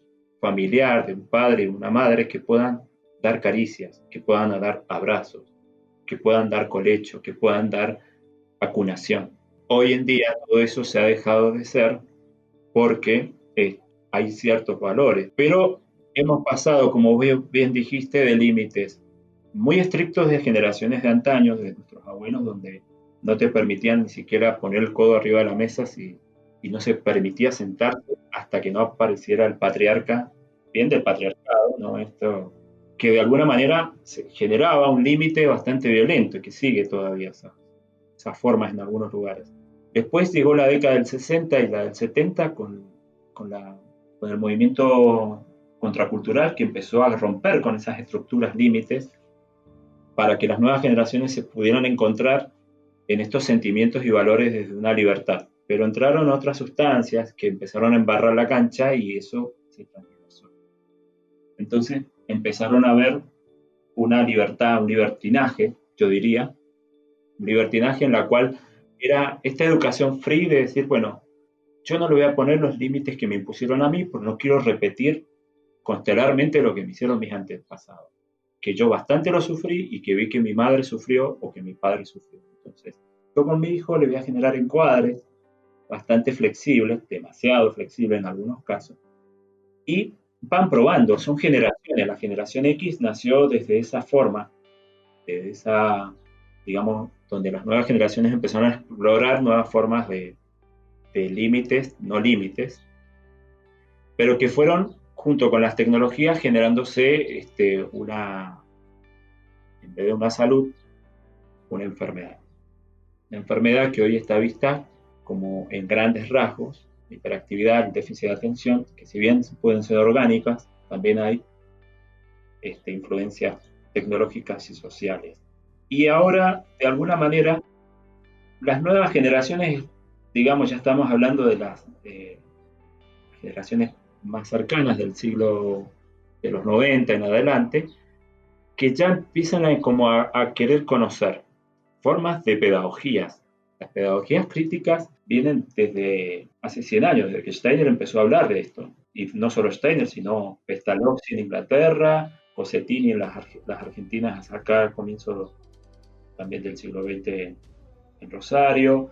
familiar, de un padre y una madre que puedan dar caricias, que puedan dar abrazos, que puedan dar colecho, que puedan dar acunación. Hoy en día todo eso se ha dejado de ser porque hay ciertos valores, pero hemos pasado, como bien dijiste, de límites muy estrictos de generaciones de antaño, de nuestros abuelos, donde no te permitían ni siquiera poner el codo arriba de la mesa y no se permitía sentarse hasta que no apareciera el patriarca, bien del patriarcado, ¿no? Esto que de alguna manera se generaba un límite bastante violento y que sigue todavía esas formas en algunos lugares. Después llegó la década del 60 y la del 70 con el movimiento contracultural que empezó a romper con esas estructuras límites para que las nuevas generaciones se pudieran encontrar en estos sentimientos y valores desde una libertad. Pero entraron otras sustancias que empezaron a embarrar la cancha y eso se transversó. Entonces empezaron a ver una libertad, un libertinaje, yo diría, un libertinaje en la cual era esta educación free de decir, bueno, yo no le voy a poner los límites que me impusieron a mí porque no quiero repetir constelarmente lo que me hicieron mis antepasados, que yo bastante lo sufrí y que vi que mi madre sufrió o que mi padre sufrió. Entonces, yo con mi hijo le voy a generar encuadres bastante flexibles, demasiado flexibles en algunos casos, y van probando, son generaciones. La generación X nació desde esa forma, desde esa, digamos, donde las nuevas generaciones empezaron a explorar nuevas formas de límites, no límites, pero que fueron, junto con las tecnologías, generándose en vez de una salud, una enfermedad. Una enfermedad que hoy está vista como en grandes rasgos, hiperactividad, déficit de atención, que si bien pueden ser orgánicas, también hay influencias tecnológicas y sociales. Y ahora, de alguna manera, las nuevas generaciones, digamos, ya estamos hablando de las generaciones más cercanas del siglo de los 90 en adelante, que ya empiezan a querer conocer formas de pedagogías. Las pedagogías críticas vienen desde hace 100 años, desde que Steiner empezó a hablar de esto. Y no solo Steiner, sino Pestalozzi en Inglaterra, Cossettini en las Argentinas acá al comienzo también del siglo XX en Rosario.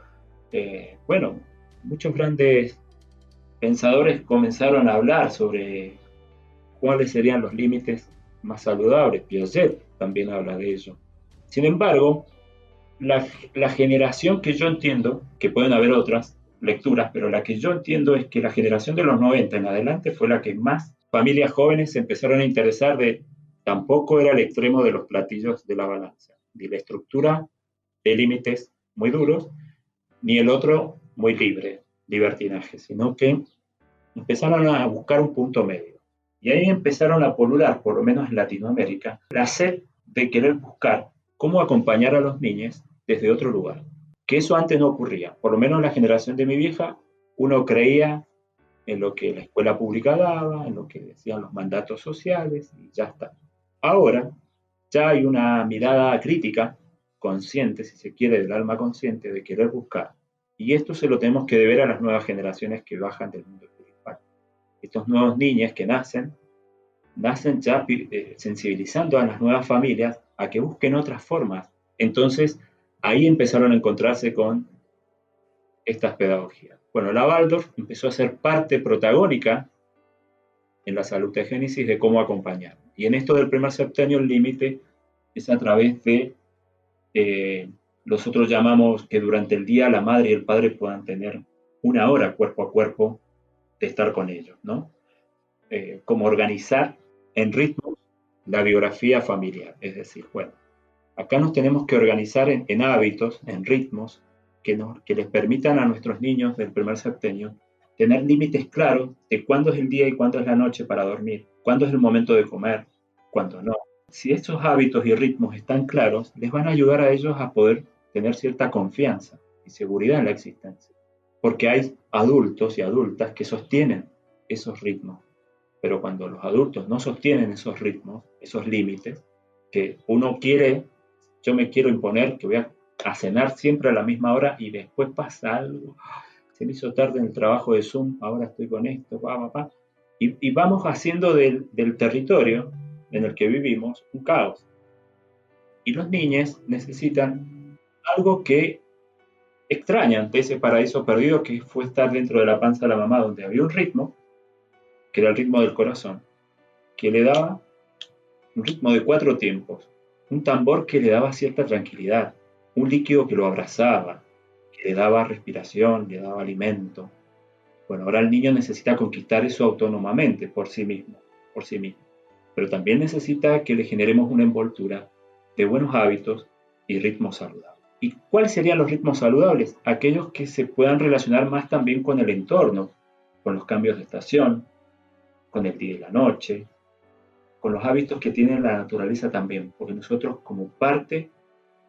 Bueno, muchos grandes pensadores comenzaron a hablar sobre cuáles serían los límites más saludables. Piaget también habla de ello. Sin embargo, la generación que yo entiendo, que pueden haber otras lecturas, pero la que yo entiendo es que la generación de los 90 en adelante fue la que más familias jóvenes se empezaron a interesar tampoco era el extremo de los platillos de la balanza, ni la estructura de límites muy duros, ni el otro muy libre, libertinaje, sino que empezaron a buscar un punto medio. Y ahí empezaron a pulular, por lo menos en Latinoamérica, la sed de querer buscar cómo acompañar a los niños desde otro lugar. Que eso antes no ocurría. Por lo menos en la generación de mi vieja, uno creía en lo que la escuela pública daba, en lo que decían los mandatos sociales, y ya está. Ahora ya hay una mirada crítica, consciente, si se quiere, del alma consciente, de querer buscar. Y esto se lo tenemos que deber a las nuevas generaciones que bajan del mundo espiritual. Estos nuevos niños que nacen ya sensibilizando a las nuevas familias a que busquen otras formas. Entonces, ahí empezaron a encontrarse con estas pedagogías. Bueno, la Waldorf empezó a ser parte protagónica en la salutegénesis de cómo acompañar. Y en esto del primer septenio el límite es a través de, nosotros llamamos que durante el día la madre y el padre puedan tener una hora cuerpo a cuerpo de estar con ellos, ¿no? Como organizar en ritmos la biografía familiar. Es decir, bueno, acá nos tenemos que organizar en hábitos, en ritmos, que les permitan a nuestros niños del primer septenio tener límites claros de cuándo es el día y cuándo es la noche para dormir, cuándo es el momento de comer, cuándo no. Si estos hábitos y ritmos están claros, les van a ayudar a ellos a poder tener cierta confianza y seguridad en la existencia. Porque hay adultos y adultas que sostienen esos ritmos. Pero cuando los adultos no sostienen esos ritmos, esos límites, que uno quiere, yo me quiero imponer que voy a cenar siempre a la misma hora y después pasa algo, se me hizo tarde en el trabajo de Zoom, ahora estoy con esto, y vamos haciendo del territorio en el que vivimos un caos. Y los niños necesitan algo que extrañan de ese paraíso perdido que fue estar dentro de la panza de la mamá, donde había un ritmo, que era el ritmo del corazón, que le daba un ritmo de 4 tiempos, un tambor que le daba cierta tranquilidad, un líquido que lo abrazaba, que le daba respiración, le daba alimento. Bueno, ahora el niño necesita conquistar eso autónomamente, por sí mismo, pero también necesita que le generemos una envoltura de buenos hábitos y ritmos saludables. ¿Y cuáles serían los ritmos saludables? Aquellos que se puedan relacionar más también con el entorno, con los cambios de estación, con el día y la noche, con los hábitos que tiene la naturaleza también, porque nosotros como parte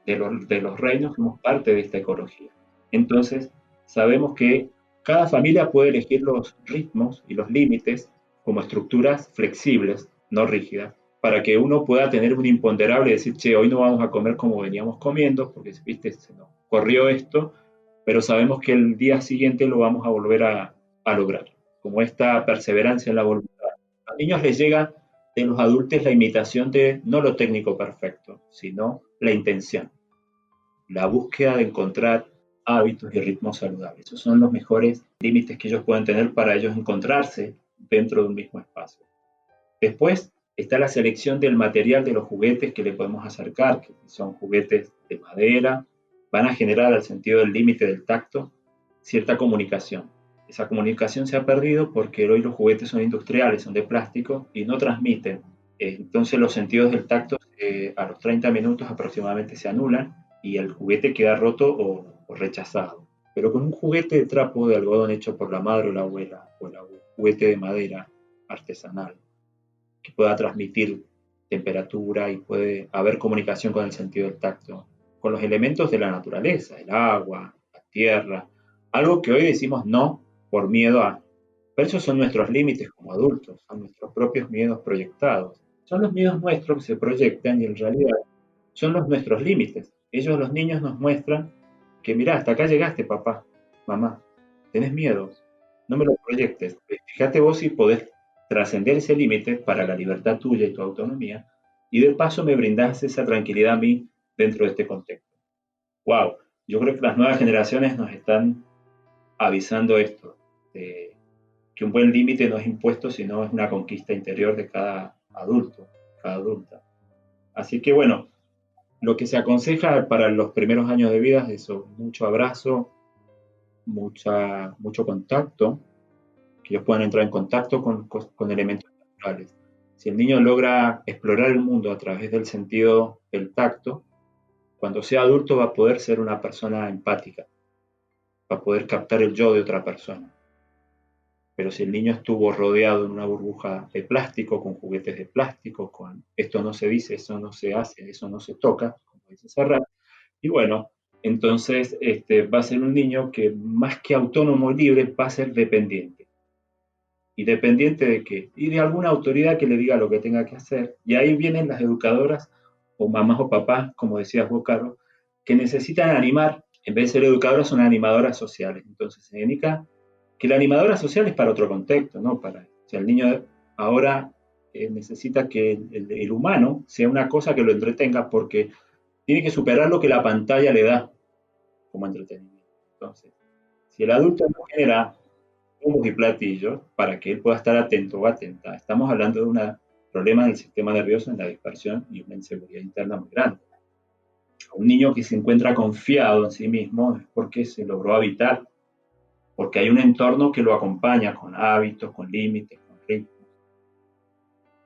de los reinos somos parte de esta ecología. Entonces, sabemos que cada familia puede elegir los ritmos y los límites como estructuras flexibles, no rígidas, para que uno pueda tener un imponderable y decir, che, hoy no vamos a comer como veníamos comiendo, porque, viste, se nos corrió esto, pero sabemos que el día siguiente lo vamos a volver a lograr, como esta perseverancia en la voluntad. A los niños les llega de los adultos la imitación de no lo técnico perfecto, sino la intención, la búsqueda de encontrar hábitos y ritmos saludables. Esos son los mejores límites que ellos pueden tener para ellos encontrarse dentro de un mismo espacio. Después está la selección del material de los juguetes que le podemos acercar, que son juguetes de madera, van a generar al sentido del límite del tacto cierta comunicación. Esa comunicación se ha perdido porque hoy los juguetes son industriales, son de plástico y no transmiten. Entonces los sentidos del tacto a los 30 minutos aproximadamente se anulan y el juguete queda roto o rechazado. Pero con un juguete de trapo de algodón hecho por la madre o la abuela, o el juguete de madera artesanal, que pueda transmitir temperatura y puede haber comunicación con el sentido del tacto, con los elementos de la naturaleza, el agua, la tierra, algo que hoy decimos no por miedo a. Pero esos son nuestros límites como adultos, son nuestros propios miedos proyectados. Son los miedos nuestros que se proyectan y en realidad son nuestros límites. Ellos, los niños, nos muestran que, mirá, hasta acá llegaste, papá, mamá, tenés miedo, no me lo proyectes. Fíjate vos si podés trascender ese límite para la libertad tuya y tu autonomía, y de paso me brindás esa tranquilidad a mí dentro de este contexto. ¡Wow! Yo creo que las nuevas generaciones nos están avisando esto, que un buen límite no es impuesto, sino es una conquista interior de cada adulto, cada adulta. Así que bueno, lo que se aconseja para los primeros años de vida es eso, mucho abrazo, mucho contacto, que ellos puedan entrar en contacto con elementos naturales. Si el niño logra explorar el mundo a través del sentido del tacto, cuando sea adulto va a poder ser una persona empática, va a poder captar el yo de otra persona. Pero si el niño estuvo rodeado en una burbuja de plástico, con juguetes de plástico, con esto no se dice, eso no se hace, eso no se toca, como dice Serrat, y bueno, entonces va a ser un niño que más que autónomo y libre va a ser dependiente. ¿Y dependiente de qué? Y de alguna autoridad que le diga lo que tenga que hacer. Y ahí vienen las educadoras, o mamás o papás, como decías vos, Carlos, que necesitan animar, en vez de ser educadoras, son animadoras sociales. Entonces se indica que la animadora social es para otro contexto, ¿no? Para, o sea, el niño ahora necesita que el humano sea una cosa que lo entretenga porque tiene que superar lo que la pantalla le da como entretenimiento. Entonces, si el adulto no genera bombos y platillos para que él pueda estar atento o atenta, estamos hablando de un problema del sistema nervioso en la dispersión y una inseguridad interna muy grande. Un niño que se encuentra confiado en sí mismo es porque se logró habitar, porque hay un entorno que lo acompaña con hábitos, con límites, con ritmos,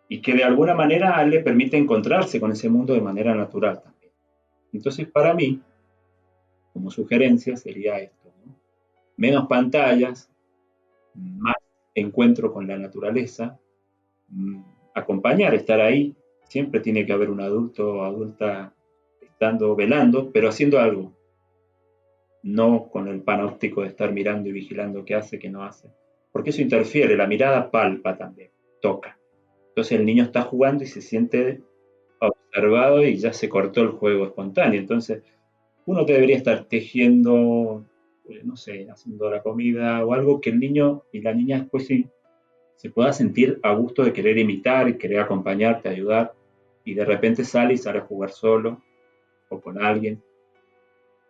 y que de alguna manera a él le permite encontrarse con ese mundo de manera natural también. Entonces, para mí, como sugerencia, sería esto, ¿no? Menos pantallas, más encuentro con la naturaleza, acompañar, estar ahí. Siempre tiene que haber un adulto o adulta estando velando, pero haciendo algo. No con el panóptico de estar mirando y vigilando qué hace, qué no hace. Porque eso interfiere, la mirada palpa también, toca. Entonces el niño está jugando y se siente observado y ya se cortó el juego espontáneo. Entonces uno debería estar tejiendo, no sé, haciendo la comida o algo que el niño y la niña después sí se pueda sentir a gusto de querer imitar y querer acompañarte, ayudar, y de repente sale y sale a jugar solo o con alguien.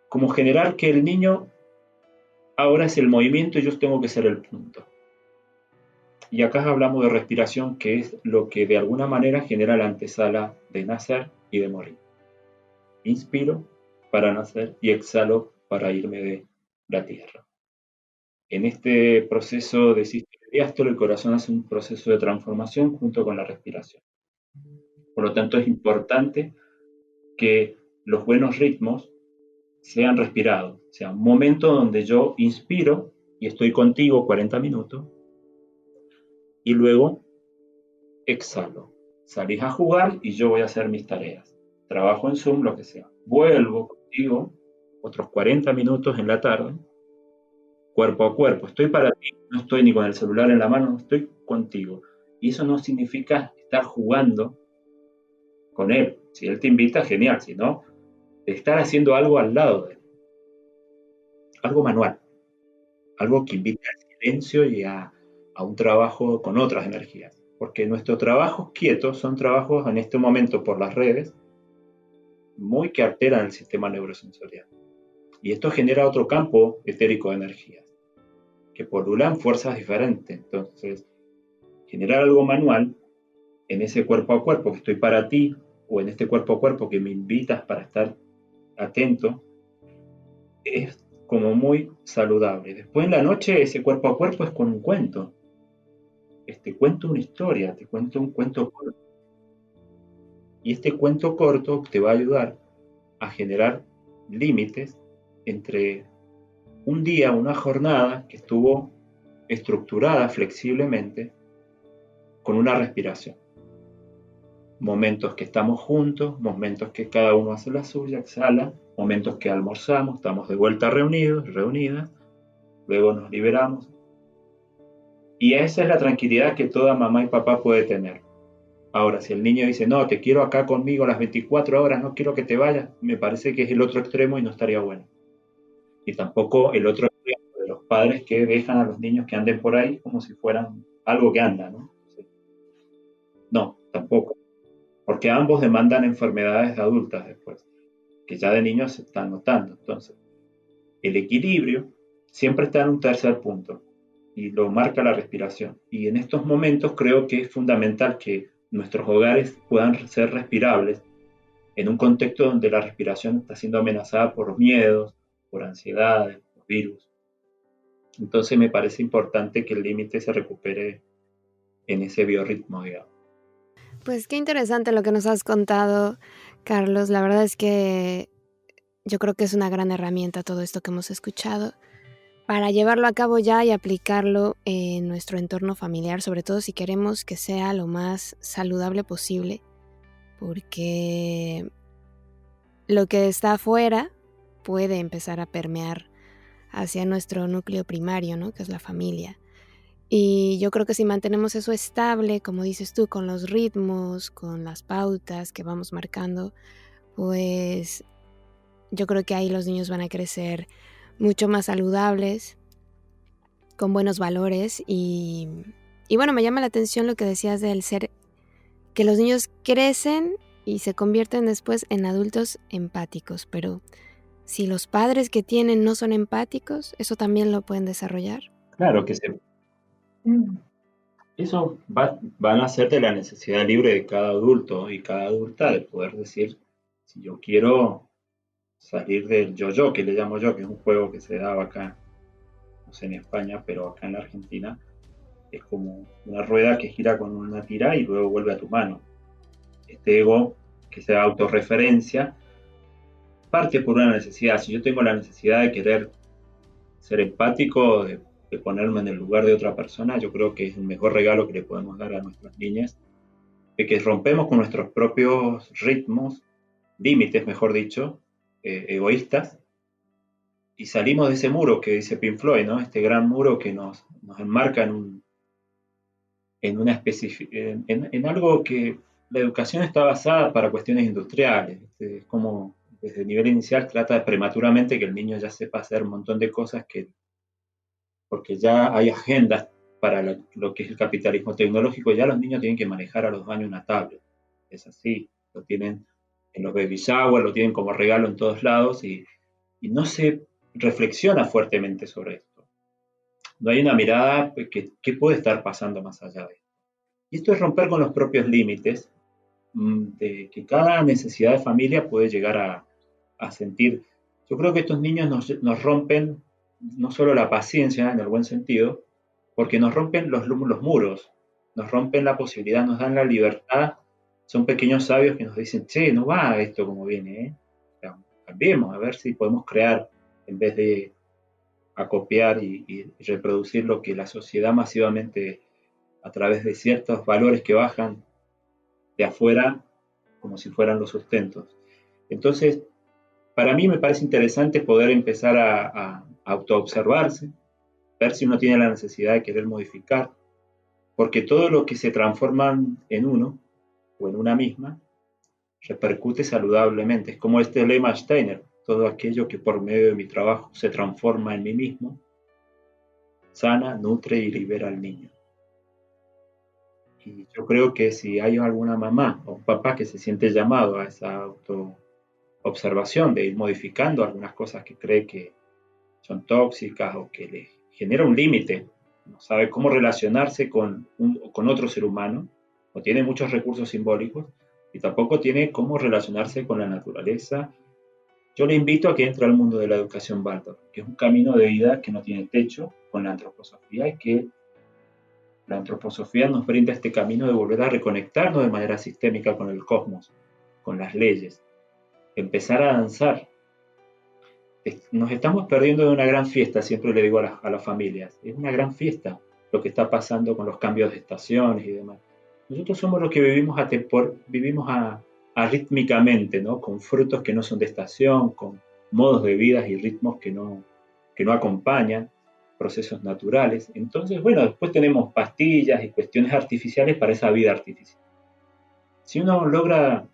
Como generar que el niño ahora es el movimiento y yo tengo que ser el punto. Y acá hablamos de respiración, que es lo que de alguna manera genera la antesala de nacer y de morir. Inspiro para nacer y exhalo para irme de la tierra. En este proceso de sístole y diástole, el corazón hace un proceso de transformación junto con la respiración. Por lo tanto, es importante que los buenos ritmos sean respirados, o sea, un momento donde yo inspiro y estoy contigo 40 minutos y luego exhalo. Salís a jugar y yo voy a hacer mis tareas. Trabajo en Zoom, lo que sea. Vuelvo contigo otros 40 minutos en la tarde, cuerpo a cuerpo. Estoy para ti, no estoy ni con el celular en la mano, estoy contigo. Y eso no significa estar jugando con él. Si él te invita, genial. Si no, estar haciendo algo al lado de él. Algo manual. Algo que invite al silencio y a un trabajo con otras energías. Porque nuestros trabajos quietos son trabajos en este momento por las redes muy que alteran el sistema neurosensorial. Y esto genera otro campo etérico de energías, que polulan fuerzas diferentes. Entonces, generar algo manual en ese cuerpo a cuerpo que estoy para ti, o en este cuerpo a cuerpo que me invitas para estar atento, es como muy saludable. Después en la noche ese cuerpo a cuerpo es con un cuento. Te cuento una historia, te cuento un cuento corto. Y este cuento corto te va a ayudar a generar límites entre un día, una jornada que estuvo estructurada flexiblemente con una respiración. Momentos que estamos juntos, momentos que cada uno hace la suya, exhala, momentos que almorzamos, estamos de vuelta reunidos, reunidas, luego nos liberamos. Y esa es la tranquilidad que toda mamá y papá puede tener. Ahora, si el niño dice, no, te quiero acá conmigo las 24 horas, no quiero que te vayas, me parece que es el otro extremo y no estaría bueno. Y tampoco el otro extremo de los padres que dejan a los niños que anden por ahí como si fueran algo que anda, ¿no? No, tampoco. Porque ambos demandan enfermedades adultas después, que ya de niños se están notando. Entonces, el equilibrio siempre está en un tercer punto y lo marca la respiración. Y en estos momentos creo que es fundamental que nuestros hogares puedan ser respirables en un contexto donde la respiración está siendo amenazada por miedos, por ansiedades, por virus. Entonces me parece importante que el límite se recupere en ese biorritmo, digamos. Pues qué interesante lo que nos has contado, Carlos. La verdad es que yo creo que es una gran herramienta todo esto que hemos escuchado. para llevarlo a cabo ya y aplicarlo en nuestro entorno familiar, sobre todo si queremos que sea lo más saludable posible, porque lo que está afuera puede empezar a permear hacia nuestro núcleo primario, ¿no? Que es la familia. Y yo creo que si mantenemos eso estable, como dices tú, con los ritmos, con las pautas que vamos marcando, pues yo creo que ahí los niños van a crecer mucho más saludables, con buenos valores y bueno, me llama la atención lo que decías del ser, que los niños crecen y se convierten después en adultos empáticos, pero si los padres que tienen no son empáticos, ¿eso también lo pueden desarrollar? Claro que eso va a nacer de la necesidad libre de cada adulto y cada adulta de poder decir, si yo quiero salir del yo-yo, que le llamo yo, que es un juego que se daba acá, no sé en España, pero acá en la Argentina, es como una rueda que gira con una tira y luego vuelve a tu mano. Este ego que se da autorreferencia parte por una necesidad. Si yo tengo la necesidad de querer ser empático, de ponerme en el lugar de otra persona, yo creo que es el mejor regalo que le podemos dar a nuestras niñas, de que rompemos con nuestros propios ritmos, límites, mejor dicho, egoístas, y salimos de ese muro que dice Pink Floyd, ¿no? Este gran muro que nos enmarca en algo que la educación está basada para cuestiones industriales. Es como desde el nivel inicial trata prematuramente que el niño ya sepa hacer un montón de cosas porque ya hay agendas para lo que es el capitalismo tecnológico, ya los niños tienen que manejar a los 2 años una tablet. Es así, lo tienen en los baby shower, lo tienen como regalo en todos lados y no se reflexiona fuertemente sobre esto. No hay una mirada que puede estar pasando más allá de esto. Y esto es romper con los propios límites de que cada necesidad de familia puede llegar a sentir. Yo creo que estos niños nos rompen no solo la paciencia en el buen sentido, porque nos rompen los muros, nos rompen la posibilidad, nos dan la libertad. Son pequeños sabios que nos dicen, che, no va esto como viene, ¿eh? O sea, cambiemos, a ver si podemos crear en vez de acopiar y reproducir lo que la sociedad masivamente, a través de ciertos valores que bajan de afuera, como si fueran los sustentos. Entonces, para mí me parece interesante poder empezar a autoobservarse, ver si uno tiene la necesidad de querer modificar, porque todo lo que se transforma en uno o en una misma repercute saludablemente. Es como este lema Steiner, todo aquello que por medio de mi trabajo se transforma en mí mismo, sana, nutre y libera al niño. Y yo creo que si hay alguna mamá o un papá que se siente llamado a esa autoobservación, de ir modificando algunas cosas que cree que son tóxicas o que le genera un límite, no sabe cómo relacionarse con otro ser humano, no tiene muchos recursos simbólicos y tampoco tiene cómo relacionarse con la naturaleza. Yo le invito a que entre al mundo de la educación Waldorf, que es un camino de vida que no tiene techo con la antroposofía y que la antroposofía nos brinda este camino de volver a reconectarnos de manera sistémica con el cosmos, con las leyes, empezar a danzar. Nos estamos perdiendo de una gran fiesta, siempre le digo a las familias, es una gran fiesta lo que está pasando con los cambios de estaciones y demás. Nosotros somos los que vivimos rítmicamente, ¿no? Con frutos que no son de estación, con modos de vida y ritmos que no acompañan procesos naturales. Entonces, bueno, después tenemos pastillas y cuestiones artificiales para esa vida artificial. Si uno logra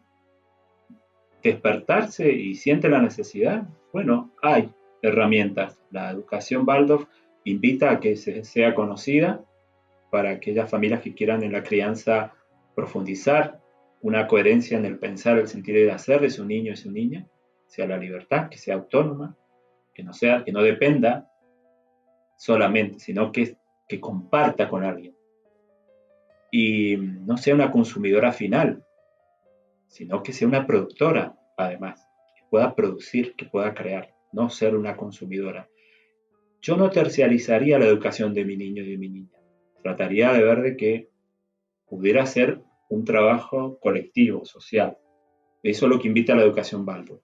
despertarse y siente la necesidad, bueno, hay herramientas. La educación Waldorf invita a que sea conocida para aquellas familias que quieran en la crianza profundizar una coherencia en el pensar, el sentir y el hacer de su niño y su niña, sea la libertad, que sea autónoma, que no dependa solamente, sino que comparta con alguien. Y no sea una consumidora final, sino que sea una productora, además, que pueda producir, que pueda crear, no ser una consumidora. Yo no terciarizaría la educación de mi niño y de mi niña. Trataría de ver de que pudiera ser un trabajo colectivo, social. Eso es lo que invita a la educación Waldorf.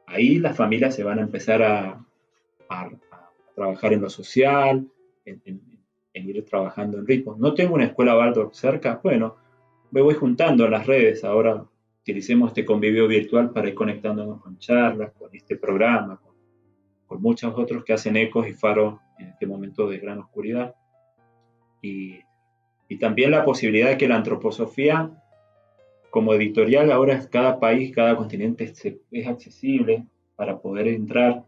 Ahí las familias se van a empezar a trabajar en lo social, en ir trabajando en ritmos. No tengo una escuela Waldorf cerca, bueno, me voy juntando en las redes. Ahora utilicemos este convivio virtual para ir conectándonos con charlas, con este programa, con muchos otros que hacen ecos y faros en este momento de gran oscuridad. Y también la posibilidad de que la antroposofía, como editorial, ahora cada país, cada continente es accesible para poder entrar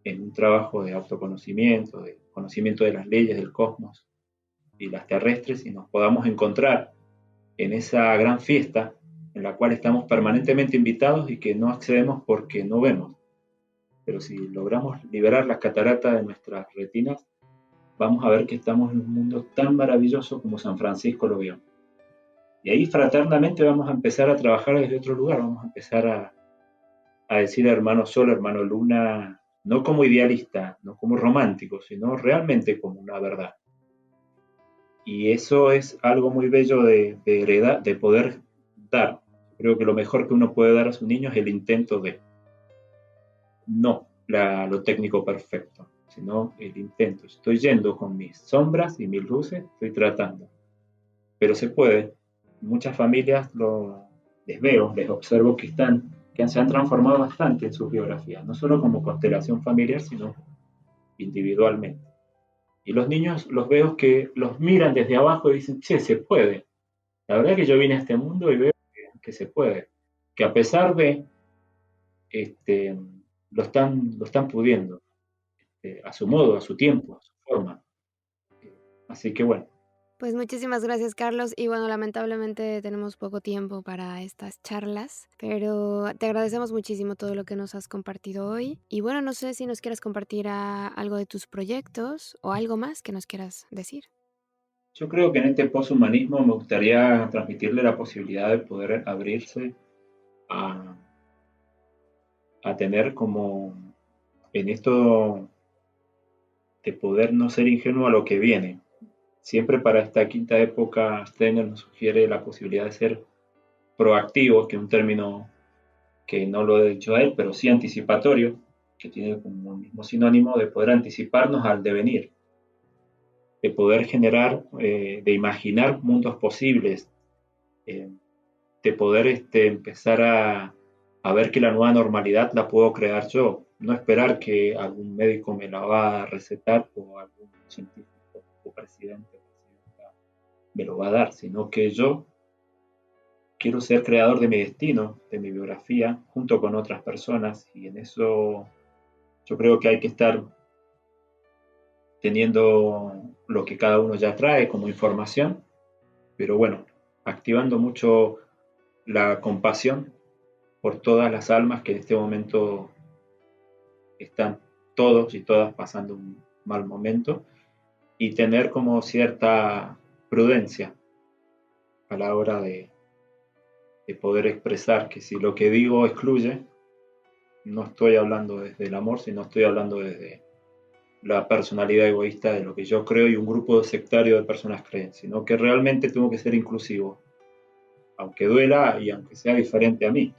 en un trabajo de autoconocimiento, de conocimiento de las leyes del cosmos y las terrestres, y nos podamos encontrar en esa gran fiesta en la cual estamos permanentemente invitados y que no accedemos porque no vemos. Pero si logramos liberar las cataratas de nuestras retinas, vamos a ver que estamos en un mundo tan maravilloso como San Francisco lo vio. Y ahí fraternamente vamos a empezar a trabajar desde otro lugar, vamos a empezar a decir hermano Sol, hermano Luna, no como idealista, no como romántico, sino realmente como una verdad. Y eso es algo muy bello de heredar, de poder dar. Creo que lo mejor que uno puede dar a sus niños es el intento de, no lo técnico perfecto, sino el intento. Estoy yendo con mis sombras y mis luces, estoy tratando. Pero se puede. Muchas familias les observo que se han transformado bastante en sus biografías, no solo como constelación familiar, sino individualmente. Y los niños los veo que los miran desde abajo y dicen, che, se puede. La verdad es que yo vine a este mundo y veo que se puede. Que a pesar de, lo están pudiendo, a su modo, a su tiempo, a su forma. Así que bueno. Pues muchísimas gracias, Carlos. Y bueno, lamentablemente tenemos poco tiempo para estas charlas, pero te agradecemos muchísimo todo lo que nos has compartido hoy. Y bueno, no sé si nos quieras compartir algo de tus proyectos o algo más que nos quieras decir. Yo creo que en este poshumanismo me gustaría transmitirle la posibilidad de poder abrirse a, a tener como en esto de poder no ser ingenuo a lo que viene. Siempre para esta quinta época, Steiner nos sugiere la posibilidad de ser proactivos, que es un término que no lo he dicho a él, pero sí anticipatorio, que tiene como un mismo sinónimo de poder anticiparnos al devenir, de poder generar, de imaginar mundos posibles, de poder empezar a ver que la nueva normalidad la puedo crear yo, no esperar que algún médico me la va a recetar o algún científico o presidente me lo va a dar, sino que yo quiero ser creador de mi destino, de mi biografía, junto con otras personas, y en eso yo creo que hay que estar teniendo lo que cada uno ya trae como información, pero bueno, activando mucho la compasión por todas las almas que en este momento están todos y todas pasando un mal momento, y tener como cierta prudencia a la hora de poder expresar que si lo que digo excluye, no estoy hablando desde el amor, sino estoy hablando desde la personalidad egoísta de lo que yo creo y un grupo sectario de personas creen, sino que realmente tengo que ser inclusivo, aunque duela y aunque sea diferente a mí.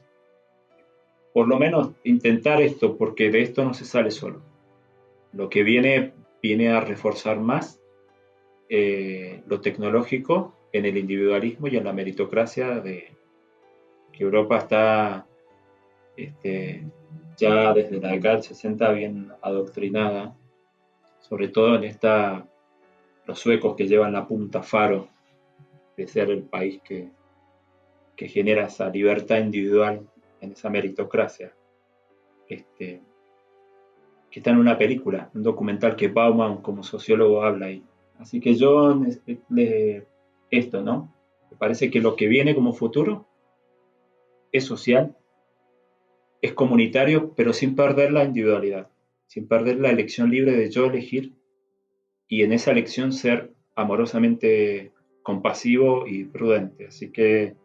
Por lo menos intentar esto, porque de esto no se sale solo. Lo que viene a reforzar más lo tecnológico en el individualismo y en la meritocracia de que Europa está ya desde la década del 60 bien adoctrinada, sobre todo en los suecos que llevan la punta faro de ser el país que genera esa libertad individual en esa meritocracia, que está en una película, un documental que Bauman como sociólogo habla ahí. Así que yo, esto, ¿no? Me parece que lo que viene como futuro es social, es comunitario, pero sin perder la individualidad, sin perder la elección libre de yo elegir y en esa elección ser amorosamente compasivo y prudente. Así que,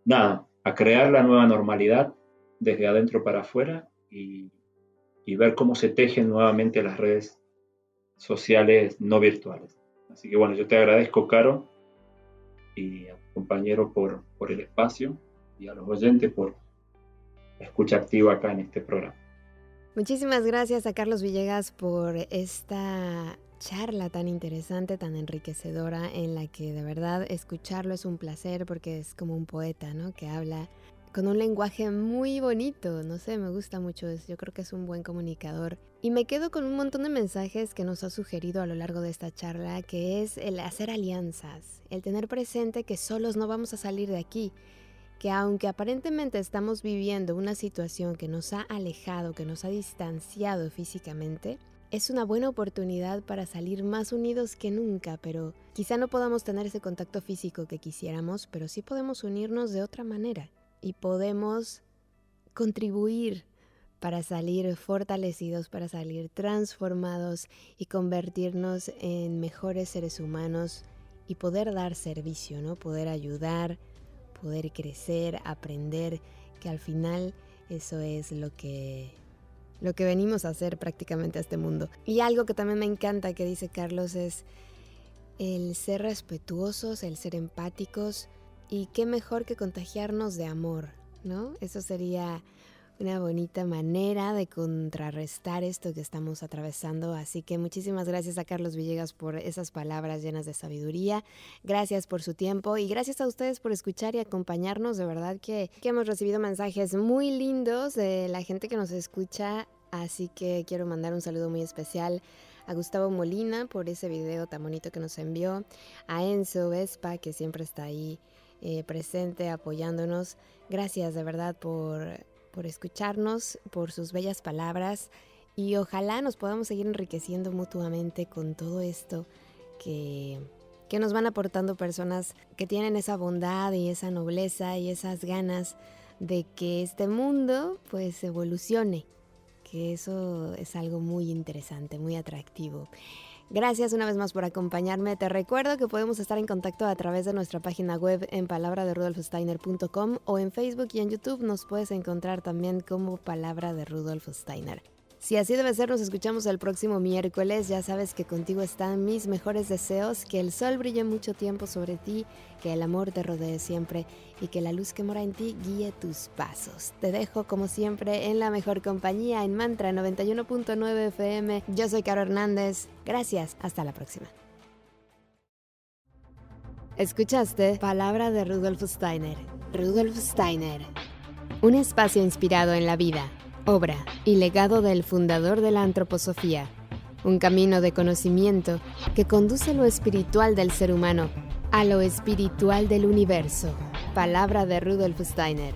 nada, a crear la nueva normalidad desde adentro para afuera y ver cómo se tejen nuevamente las redes sociales no virtuales. Así que bueno, yo te agradezco, Caro, y a tu compañero por el espacio y a los oyentes por la escucha activa acá en este programa. Muchísimas gracias a Carlos Villegas por esta charla tan interesante, tan enriquecedora, en la que de verdad escucharlo es un placer porque es como un poeta, ¿no? Que habla con un lenguaje muy bonito, no sé, me gusta mucho eso, yo creo que es un buen comunicador. Y me quedo con un montón de mensajes que nos ha sugerido a lo largo de esta charla, que es el hacer alianzas, el tener presente que solos no vamos a salir de aquí, que aunque aparentemente estamos viviendo una situación que nos ha alejado, que nos ha distanciado físicamente, es una buena oportunidad para salir más unidos que nunca, pero quizá no podamos tener ese contacto físico que quisiéramos, pero sí podemos unirnos de otra manera y podemos contribuir para salir fortalecidos, para salir transformados y convertirnos en mejores seres humanos y poder dar servicio, ¿no? Poder ayudar, poder crecer, aprender, que al final eso es lo que venimos a hacer prácticamente a este mundo. Y algo que también me encanta que dice Carlos es el ser respetuosos, el ser empáticos, y qué mejor que contagiarnos de amor, ¿no? Eso sería una bonita manera de contrarrestar esto que estamos atravesando. Así que muchísimas gracias a Carlos Villegas por esas palabras llenas de sabiduría. Gracias por su tiempo y gracias a ustedes por escuchar y acompañarnos. De verdad que hemos recibido mensajes muy lindos de la gente que nos escucha. Así que quiero mandar un saludo muy especial a Gustavo Molina por ese video tan bonito que nos envió, a Enzo Vespa, que siempre está ahí presente apoyándonos. Gracias de verdad por escucharnos, por sus bellas palabras, y ojalá nos podamos seguir enriqueciendo mutuamente con todo esto que nos van aportando personas que tienen esa bondad y esa nobleza y esas ganas de que este mundo pues evolucione, que eso es algo muy interesante, muy atractivo. Gracias una vez más por acompañarme. Te recuerdo que podemos estar en contacto a través de nuestra página web en palabraderudolfsteiner.com o en Facebook y en YouTube nos puedes encontrar también como Palabra de Rudolf Steiner. Si así debe ser, nos escuchamos el próximo miércoles. Ya sabes que contigo están mis mejores deseos, que el sol brille mucho tiempo sobre ti, que el amor te rodee siempre y que la luz que mora en ti guíe tus pasos. Te dejo como siempre en la mejor compañía en Mantra 91.9 FM. Yo soy Caro Hernández. Gracias, hasta la próxima. Escuchaste Palabra de Rudolf Steiner. Rudolf Steiner. Un espacio inspirado en la vida, obra y legado del fundador de la antroposofía. Un camino de conocimiento que conduce lo espiritual del ser humano a lo espiritual del universo. Palabra de Rudolf Steiner.